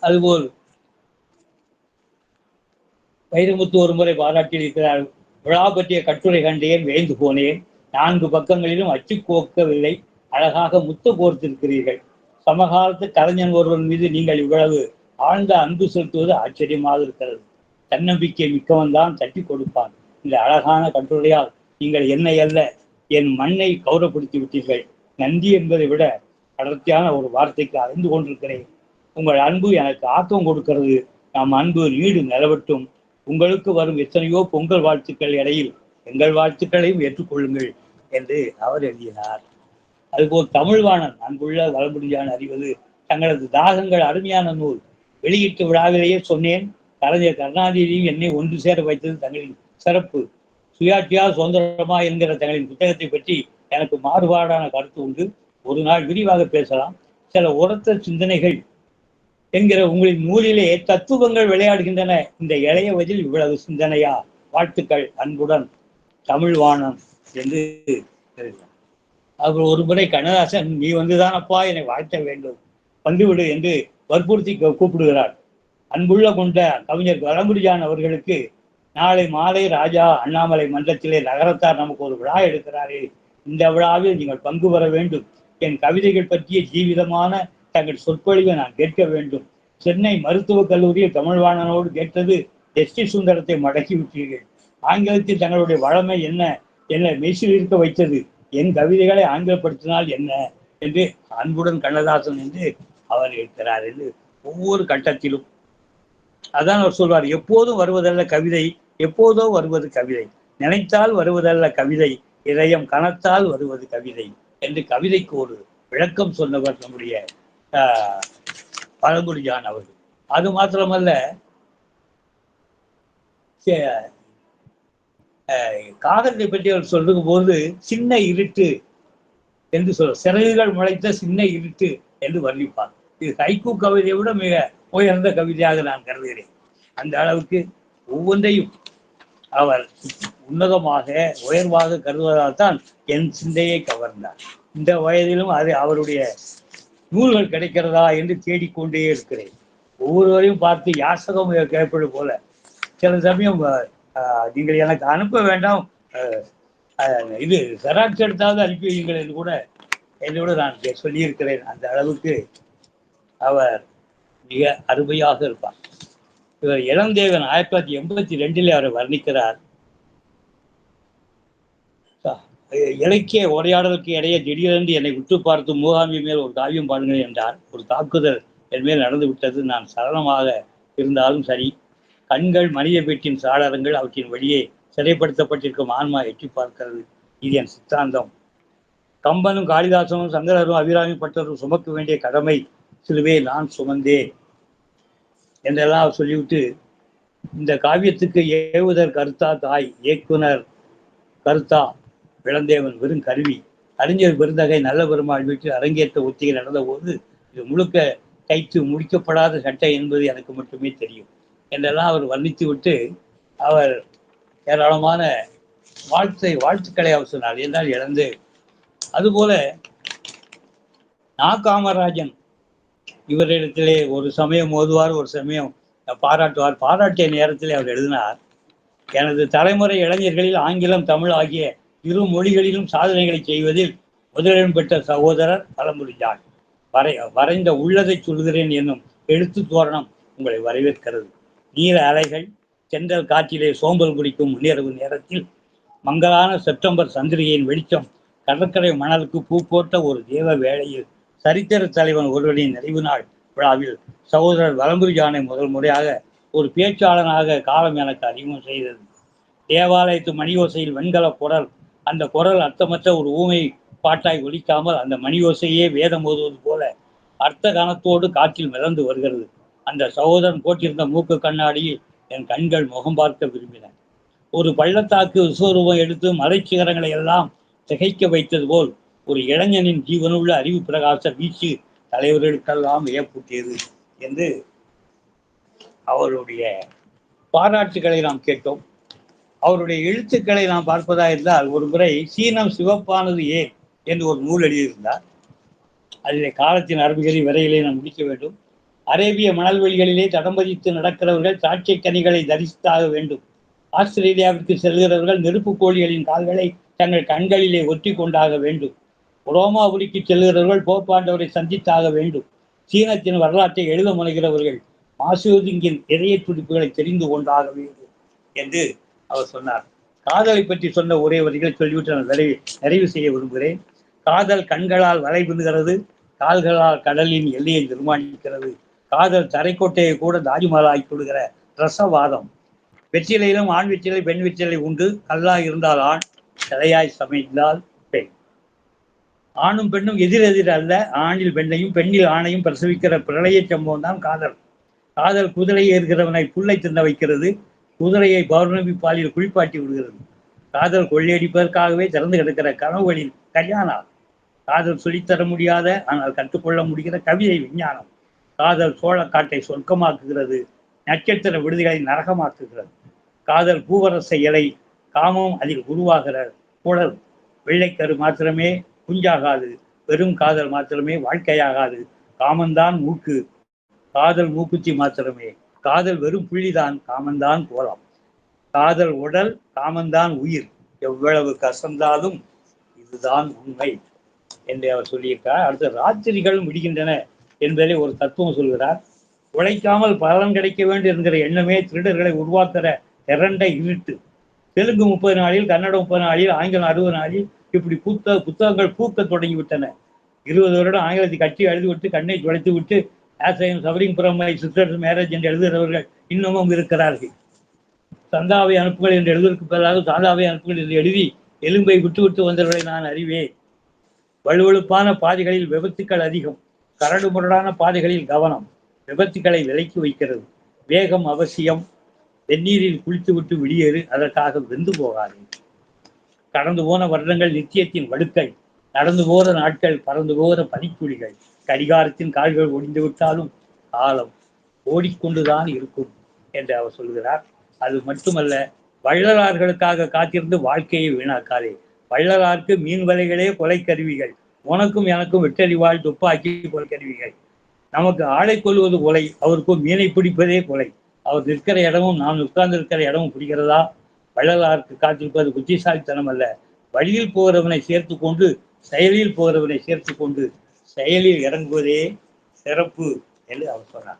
அதுபோல் வைரமுத்து ஒரு முறை பாராட்டியிருக்கிறார். விழா பற்றிய கட்டுரை கண்டேன், வேந்து போனேன். 4 பக்கங்களிலும் அச்சு கோக்கவில்லை, அழகாக முத்து கோர்த்திருக்கிறீர்கள். சமகாலத்து கலைஞன் ஒருவன் மீது நீங்கள் இவ்வளவு ஆழ்ந்த அன்பு செலுத்துவது ஆச்சரியமாக இருக்கிறது. தன்னம்பிக்கை மிக்கவன் தான் தட்டி கொடுப்பான். இந்த அழகான கட்டுரையால் நீங்கள் என்னை அல்ல என் மண்ணை கௌரவப்படுத்தி விட்டீர்கள். நன்றி என்பதை விட அடர்த்தியான ஒரு வார்த்தைக்கு அறிந்து கொண்டிருக்கிறேன். உங்கள் அன்பு எனக்கு ஆக்கம் கொடுக்கிறது. நம் அன்பு நீடு நிலவட்டும். உங்களுக்கு வரும் எத்தனையோ பொங்கல் வாழ்த்துக்கள் இடையில் எங்கள் வாழ்த்துக்களையும் ஏற்றுக்கொள்ளுங்கள் என்று அவர் எழுதினார். அதுபோல் தமிழ்வாணன் அன்புள்ள வளமுடியான் அறிவது தங்களது தாகங்கள் அருமையான நூல் வெளியீட்டு விழாவிலேயே சொன்னேன். கலைஞர் கருணாநிதியும் என்னை ஒன்று சேர வைத்தது தங்களின் சிறப்பு. சுயாட்சியா சுதந்திரமா என்கிற தங்களின் புத்தகத்தை பற்றி எனக்கு மாறுபாடான கருத்து உண்டு. ஒரு நாள் விரிவாக பேசலாம். சில உரத்த சிந்தனைகள் என்கிற உங்களின் நூலிலே தத்துவங்கள் விளையாடுகின்றன. இந்த இளைய வயதில் இவ்வளவு சிந்தனையா? வாழ்த்துக்கள், அன்புடன் தமிழ்வாணன் என்று. அவர் ஒரு முறை கண்ணதாசன், நீ வந்துதானப்பா என்னை வாழ்த்த வேண்டும், வந்துவிடு என்று வற்புறுத்தி கூப்பிடுகிறார். அன்புள்ள கொண்ட கவிஞர் வளமுடியான் அவர்களுக்கு நாளை மாலை ராஜா அண்ணாமலை மன்றத்திலே நகரத்தார் நமக்கு ஒரு விழா எடுக்கிறாரே, இந்த விழாவில் நீங்கள் பங்கு பெற வேண்டும். என் கவிதைகள் பற்றிய ஜீவிதமான தங்கள் சொற்பொழிவை நான் கேட்க வேண்டும். சென்னை மருத்துவக் கல்லூரியில் தமிழ்வாணனோடு கேட்டது எஸ்.டி. சுந்தரத்தை மடக்கி விட்டீர்கள். ஆங்கிலத்தில் தங்களுடைய வளமை என்ன என்னை மெய்சில் இருக்க வைத்தது. என் கவிதைகளை ஆங்கிலப்படுத்தினால் என்ன என்று அன்புடன் கண்ணதாசன் என்று அவர் இருக்கிறார் என்று ஒவ்வொரு கட்டத்திலும் அதான் அவர் சொல்வார். எப்போதும் வருவதல்ல கவிதை, எப்போதோ வருவது கவிதை. நினைத்தால் வருவதல்ல கவிதை, இதயம் கனத்தால் வருவது கவிதை என்று கவிதைக்கு ஒரு விளக்கம் சொன்னவர் நம்முடைய பழங்குடியான் அவர்கள். அது மாத்திரமல்ல, காதலை பற்றி அவர் சொல்லும் போது சின்ன இருட்டு என்று சிறகுகள் முளைத்த சின்ன இருட்டு என்று வர்ணிப்பார். இது ஹைக்கூ கவிதையை விட மிக உயர்ந்த கவிதையாக நான் கருதுகிறேன். அந்த அளவுக்கு ஒவ்வொன்றையும் அவர் உன்னதமாக உயர்வாக கருதுவதால் தான் என் சிந்தையை கவர்ந்தார். இந்த வயதிலும் அது அவருடைய நூல்கள் கிடைக்கிறதா என்று தேடிக்கொண்டே இருக்கிறேன். ஒவ்வொருவரையும் பார்த்து யாசகம் கேட்பது போல சில சமயம் நீங்கள் எனக்கு அனுப்ப வேண்டாம், இது செராக்ஸ் எடுத்தாவது அனுப்பி வையுங்கள் என்று கூட என்னோடு நான் சொல்லியிருக்கிறேன். அந்த அளவுக்கு அவர் மிக அருமையாக இருப்பார். இவர் இளந்தேவன் 1982 அவரை வர்ணிக்கிறார். இலக்கிய உரையாடலுக்கு இடையே திடீரென்று என்னை விட்டு பார்த்து மூகாம்பி மேல் ஒரு காவியம் பாடுங்கள் என்றார். ஒரு தாக்குதல் என் மேல் நடந்து விட்டது. நான் சரணமாக இருந்தாலும் சரி, கண்கள் மனித வீட்டின் சாளரங்கள், அவற்றின் வழியே சிறைப்படுத்தப்பட்டிருக்கும் ஆன்மா எட்டி பார்க்கிறது. இது என் சித்தாந்தம். கம்பனும் காளிதாசனும் சங்கரரும் அபிராமி பட்டரும் சுமக்க வேண்டிய கடமை சிலுவை நான் சுமந்தேன் என்றெல்லாம் சொல்லிவிட்டு, இந்த காவியத்துக்கு ஏவுதர் கருத்தா தாய், இயக்குனர் கருத்தா இளந்தேவன் வெறும் கருவி, அறிஞர் பெருந்தகை நல்ல பெருமாள் வீட்டில் அரங்கேற்ற ஒத்திகை நடந்த போது இது முழுக்க தைத்து முடிக்கப்படாத சட்டை என்பது எனக்கு மட்டுமே தெரியும் என்றெல்லாம் அவர் வர்ணித்து விட்டு அவர் ஏராளமான வாழ்த்துக்களை அவர் சொன்னார் என்றால் இழந்து. அதுபோல நா. காமராஜன் இவரிடத்திலே ஒரு சமயம் மோதுவார், ஒரு சமயம் பாராட்டுவார். பாராட்டிய நேரத்தில் அவர் எழுதினார், எனது தலைமுறை இளைஞர்களில் ஆங்கிலம் தமிழ் ஆகிய இரு மொழிகளிலும் சாதனைகளை செய்வதில் முதலிடம் பெற்ற சகோதரர் வலம்புரி ஜான். வரைந்த உள்ளதை சொல்கிறேன் என்னும் எழுத்து தோரணம் உங்களை வரவேற்கிறது. நீல அலைகள் சென்றல் காற்றிலே சோம்பல் குறிக்கும் முன்னிரவு நேரத்தில் மங்களான செப்டம்பர் சந்திரிகையின் வெளிச்சம் கடற்கரை மணலுக்கு பூ போட்ட ஒரு தேவ வேளையில் சரித்திர தலைவன் ஒருவரின் நிறைவு நாள் விழாவில் சகோதரர் வலம்புரி ஜானை முதல் முறையாக ஒரு பேச்சாளனாக காலம் எனக்கு அறிமுகம் செய்தது. தேவாலயத்து மணியோசையில் வெண்கல குரல், அந்த குரல் அர்த்தமற்ற ஒரு ஊமை பாட்டாய் ஒலிக்காமல் அந்த மணியோசையே வேதம் ஓதுவது போல அர்த்த கணத்தோடு காற்றில் மிதந்து வருகிறது. அந்த சகோதரன் போட்டிருந்த மூக்கு கண்ணாடியில் என் கண்கள் முகம் பார்க்க விரும்பின. ஒரு பள்ளத்தாக்கு விஸ்வரூபம் எடுத்து மலை சிகரங்களை எல்லாம் திகைக்க வைத்தது போல் ஒரு இளைஞனின் ஜீவனுள்ள அறிவு பிரகாச வீச்சு தலைவர்களுக்கெல்லாம் வியப்பூட்டியது என்று அவருடைய பாராட்டுகளை நாம் கேட்டோம். அவருடைய எழுத்துக்களை நாம் பார்ப்பதா இருந்தால், ஒரு முறை சீனம் சிவப்பானது ஏன் என்று ஒரு நூல் எழுதியிருந்தார். அதிலே காலத்தின் அரபிகளை விரையிலே நாம் முடிக்க வேண்டும். அரேபிய மணல்வெளிகளிலே தடம் பதித்து நடக்கிறவர்கள் திராட்சை கனிகளை தரிசித்தாக வேண்டும். ஆஸ்திரேலியாவிற்கு செல்கிறவர்கள் நெருப்பு கோழிகளின் கால்களை தங்கள் கண்களிலே ஒற்றி கொண்டாக வேண்டும். ரோமாபுரிக்கு செல்கிறவர்கள் போப்பாண்டவரை சந்தித்தாக வேண்டும். சீனத்தின் வரலாற்றை எழுத முனைகிறவர்கள் மாசூதிங்கின் இதய துடிப்புகளை தெரிந்து கொண்டாக வேண்டும் என்று அவர் சொன்னார். காதலை பற்றி சொன்ன ஒரே வரிகளை சொல்லிவிட்டு நான் நிறைவு செய்ய விரும்புகிறேன். காதல் கண்களால் வலை பின்னுகிறது, கால்களால் கடலின் எல்லையை நிர்மாணிக்கிறது. காதல் தரைக்கோட்டையை கூட தாஜ்மஹால் கொடுக்கிற ரசவாதம். வெற்றிலையிலும் ஆண் வெற்றிலை பெண் வெற்றிலை உண்டு. கல்லா இருந்தால் ஆண், சிலையாய் சமைந்தால் பெண். ஆணும் பெண்ணும் எதிரெதிர் அல்ல. ஆணில் பெண்ணையும் பெண்ணில் ஆணையும் பிரசவிக்கிற பிரளய சம்பவம் தான் காதல். காதல் குதிரை ஏறுகிறவனை புல்லை தின்ன வைக்கிறது, குதிரையை பௌர்ணமி பாலில் குளிப்பாட்டி விடுகிறது. காதல் கொள்ளையடிப்பதற்காகவே திறந்து கிடக்கிற கனவுகளின் கல்யாணா. காதல் சொல்லித்தர முடியாத ஆனால் கற்றுக்கொள்ள முடிகிற கவிதை விஞ்ஞானம். காதல் சோழக்காட்டை சொர்க்கமாக்குகிறது, நட்சத்திர விடுதிகளை நரகமாக்குகிறது. காதல் பூவரச இலை, காமம் அதில் உருவாகிற குழல். வெள்ளைக்கரு மாத்திரமே குஞ்சாகாது, வெறும் காதல் மாத்திரமே வாழ்க்கையாகாது. காமந்தான் மூக்கு, காதல் மூக்குத்தி மாத்திரமே. காதல் வெறும் புள்ளிதான், காமந்தான் கோலம். காதல் உடல், காமந்தான் உயிர். எவ்வளவு கசந்தாலும் இதுதான் உண்மை என்று அவர் சொல்லியிருக்கார். அடுத்து ராத்திரிகள் விடுகின்றன என்பதை ஒரு தத்துவம் சொல்கிறார். உழைக்காமல் பலன் கிடைக்க வேண்டும் என்கிற எண்ணமே திருடர்களை உருவாக்குற இரண்ட இருட்டு. தெலுங்கு 30 நாளில், கன்னடம் 30 நாளில், ஆங்கிலம் 60 நாளில் இப்படி புத்தகங்கள் பூக்க தொடங்கிவிட்டன. 20 வருடம் ஆங்கிலத்தை கட்சி எழுதிவிட்டு கண்ணை துளைத்து விட்டு sovereign from my sisters marriage என்று எழுதுகிறவர்கள் இன்னமும் இருக்கிறார்கள். சந்தாவை அனுப்புகள் என்று எழுதுவதற்கு பதிலாக சாந்தாவை அனுப்புகள் என்று எழுதி எலும்பை விட்டு விட்டு வந்தவர்களை நான் அறிவேன். வலுவழுப்பான பாதைகளில் விபத்துக்கள் அதிகம், கரடு முரடான பாதைகளில் கவனம் விபத்துக்களை விலக்கி வைக்கிறது. வேகம் அவசியம். வெந்நீரில் குளித்துவிட்டு வெளியேறு, அதற்காக வெந்து போகாது. கடந்து போன வருடங்கள் நித்தியத்தின் வடுக்கை, நடந்து போகிற நாட்கள் பறந்து போகிற பனித்துளிகள். கடிகாரத்தின் கால்கள் ஒடிந்து விட்டாலும் காலம் ஓடிக்கொண்டுதான் இருக்கும் என்று அவர் சொல்கிறார். அது மட்டுமல்ல, வள்ளலார்களுக்காக காத்திருந்து வாழ்க்கையை வீணாக்காதே. வள்ளலாருக்கு மீன் வலைகளே கொலை கருவிகள், உனக்கும் எனக்கும் வெட்டறிவாள் துப்பாக்கி கொலை கருவிகள். நமக்கு ஆளை கொள்வது கொலை, அவருக்கும் மீனை பிடிப்பதே கொலை. அவர் நிற்கிற இடமும் நாம் உட்கார்ந்து இருக்கிற இடமும் பிடிக்கிறதா? வள்ளலாருக்கு காத்திருப்பது புத்திசாலித்தனம் அல்ல. வழியில் போகிறவனை சேர்த்து கொண்டு செயலில் போகிறவனை சேர்த்து கொண்டு செயலில் இறங்குவதே சிறப்பு என்று அவர் சொன்னார்.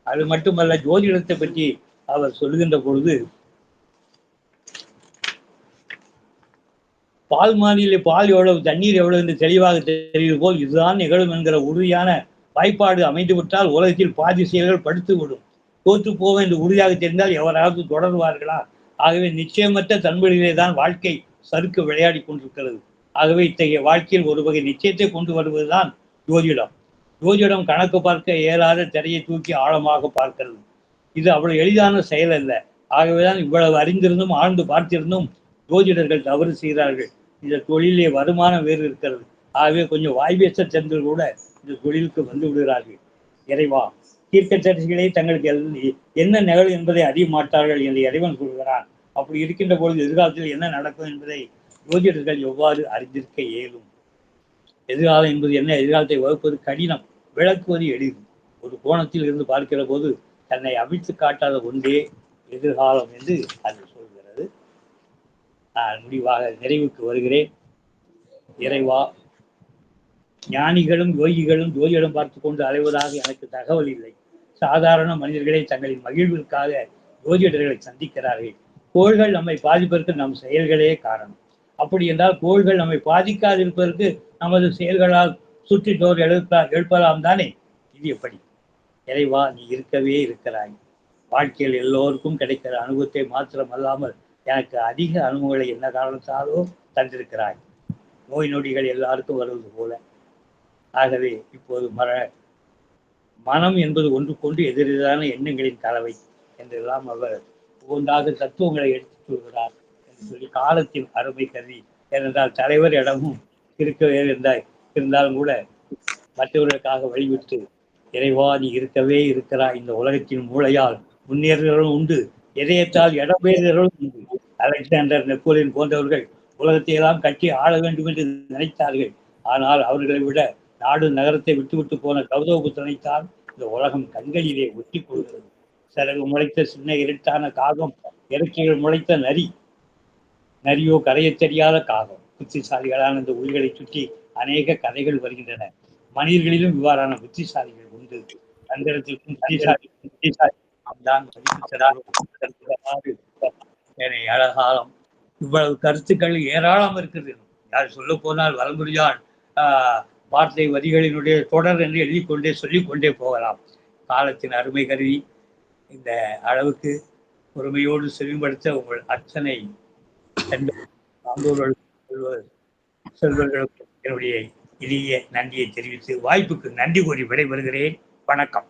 அது மட்டுமல்ல, ஜோதிடத்தை பற்றி அவர் சொல்லுகின்ற பொழுது, பால் மானிலே பால் எவ்வளவு தண்ணீர் எவ்வளவு என்று தெளிவாக தெரிவது போல் இதுதான் நிகழும் என்கிற உறுதியான வாய்ப்பாடு அமைந்து விட்டால் உலகத்தில் பாதி செயல்கள் படுத்து விடும். தோற்று போவோம் என்று உறுதியாக தெரிந்தால் எவராவது தொடர்வார்களா? ஆகவே நிச்சயமற்ற தன்மையிலே தான் வாழ்க்கை சறுக்கு விளையாடி கொண்டிருக்கிறது. ஆகவே இத்தகைய வாழ்க்கையில் ஒரு வகை நிச்சயத்தை கொண்டு வருவதுதான் ஜோதிடம். ஜோதிடம் கணக்கு பார்க்க இயலாத திரையை தூக்கி ஆழமாக பார்க்கிறது. இது அவ்வளவு எளிதான செயல் அல்ல. ஆகவேதான் இவ்வளவு அறிந்திருந்தும் ஆழ்ந்து பார்த்திருந்தும் ஜோதிடர்கள் தவறு செய்கிறார்கள். இந்த தொழிலே வருமானம் வேறு இருக்கிறது. ஆகவே கொஞ்சம் வாய்வேச சென்று கூட இந்த தொழிலுக்கு வந்து விடுகிறார்கள். இறைவா, தீர்க்க தரிசிகளே தங்களுக்கு என்ன நிகழும் என்பதை அறிய மாட்டார்கள் என்று இறைவன் சொல்கிறான். அப்படி இருக்கின்ற பொழுது எதிர்காலத்தில் என்ன நடக்கும் என்பதை ஜோதிடர்கள் எவ்வாறு அறிந்திருக்க இயலும்? எதிர்காலம் என்பது என்ன? எதிர்காலத்தை வகுப்பது கடினம், விளக்குவது எளிது. ஒரு கோணத்தில் இருந்து பார்க்கிற போது தன்னை அவிழ்த்து காட்டாத ஒன்றே எதிர்காலம் என்று அது சொல்கிறது. நான் முடிவாக நிறைவுக்கு வருகிறேன். இறைவா, ஞானிகளும் யோகிகளும் ஜோதிடம் பார்த்துக் கொண்டு அலைவதாக எனக்கு தகவல் இல்லை. சாதாரண மனிதர்களே தங்களின் மகிழ்விற்காக ஜோதிடர்களை சந்திக்கிறார்கள். கோள்கள் நம்மை பாதிப்பதற்கு நம் செயல்களே காரணம். அப்படி என்றால் கோள்கள் நம்மை பாதிக்காதிருப்பதற்கு நமது செயல்களால் சுற்றிட்டோர் எழுப்பலாம் தானே? இது எப்படி? இறைவா, நீ இருக்கவே இருக்கிறாய். வாழ்க்கையில் எல்லோருக்கும் கிடைக்கிற அனுபவத்தை மாத்திரம் அல்லாமல் எனக்கு அதிக அனுபவங்களை என்ன காரணத்தாலோ தந்திருக்கிறாய். நோய் நொடிகள் எல்லாருக்கும் வருவது போல. ஆகவே இப்போது மனம் என்பது ஒன்றுக்கொன்று எதிரெதிரான எண்ணங்களின் கலவை என்றெல்லாம் அவர் ஒன்றாக தத்துவங்களை எடுத்துச் சொல்கிறார் என்று சொல்லி காலத்தின் அருமை கருதி, ஏனென்றால் தலைவர் இடமும் இருக்கவே இருந்தாலும் கூட மற்றவர்களுக்காக வழிவிட்டு, இறைவா நீ இருக்கவே இருக்கிறாய். இந்த உலகத்தின் மூளையால் முன்னேறுகிறவர்களும் உண்டு, இதயத்தால் இடம்பெயர்கிறவர்களும் உண்டு. அலெக்சாண்டர், நெப்போலியன் போன்றவர்கள் உலகத்தை எல்லாம் கட்டி ஆள வேண்டும் என்று நினைத்தார்கள். ஆனால் அவர்களை விட நாடு நகரத்தை விட்டுவிட்டு போன கௌதமபுத்திரனைத்தான் இந்த உலகம் கண்களிலே ஒட்டி கொள்கிறது. சிறகு முளைத்த சின்ன இருட்டான காகம், இறக்கைகள் முளைத்த நரியோ கரையை தெரியாத காகம். புத்திசாலிகளான இந்த உயிர்களை சுற்றி அநேக கதைகள் வருகின்றன. மனிதர்களிலும் இவ்வாறான புத்திசாலிகள் உண்டு. தந்திரத்திற்கும் புத்திசாலி தான் அழகாலம். இவ்வளவு கருத்துக்கள் ஏராளம் இருக்கிறது. யார் சொல்ல போனால் வலம்புரியான் வார்த்தை வரிகளினுடைய தொடர் என்று எழுதி கொண்டே சொல்லிக் கொண்டே போகலாம். காலத்தின் அருமை கருதி இந்த அளவுக்கு பொறுமையோடு செவிப்படுத்த உங்கள் அத்தனை செல்வர்களுக்கு என்னுடைய இனிய நன்றியை தெரிவித்து வாய்ப்புக்கு நன்றி கூறி விடைபெறுகிறேன். வணக்கம்.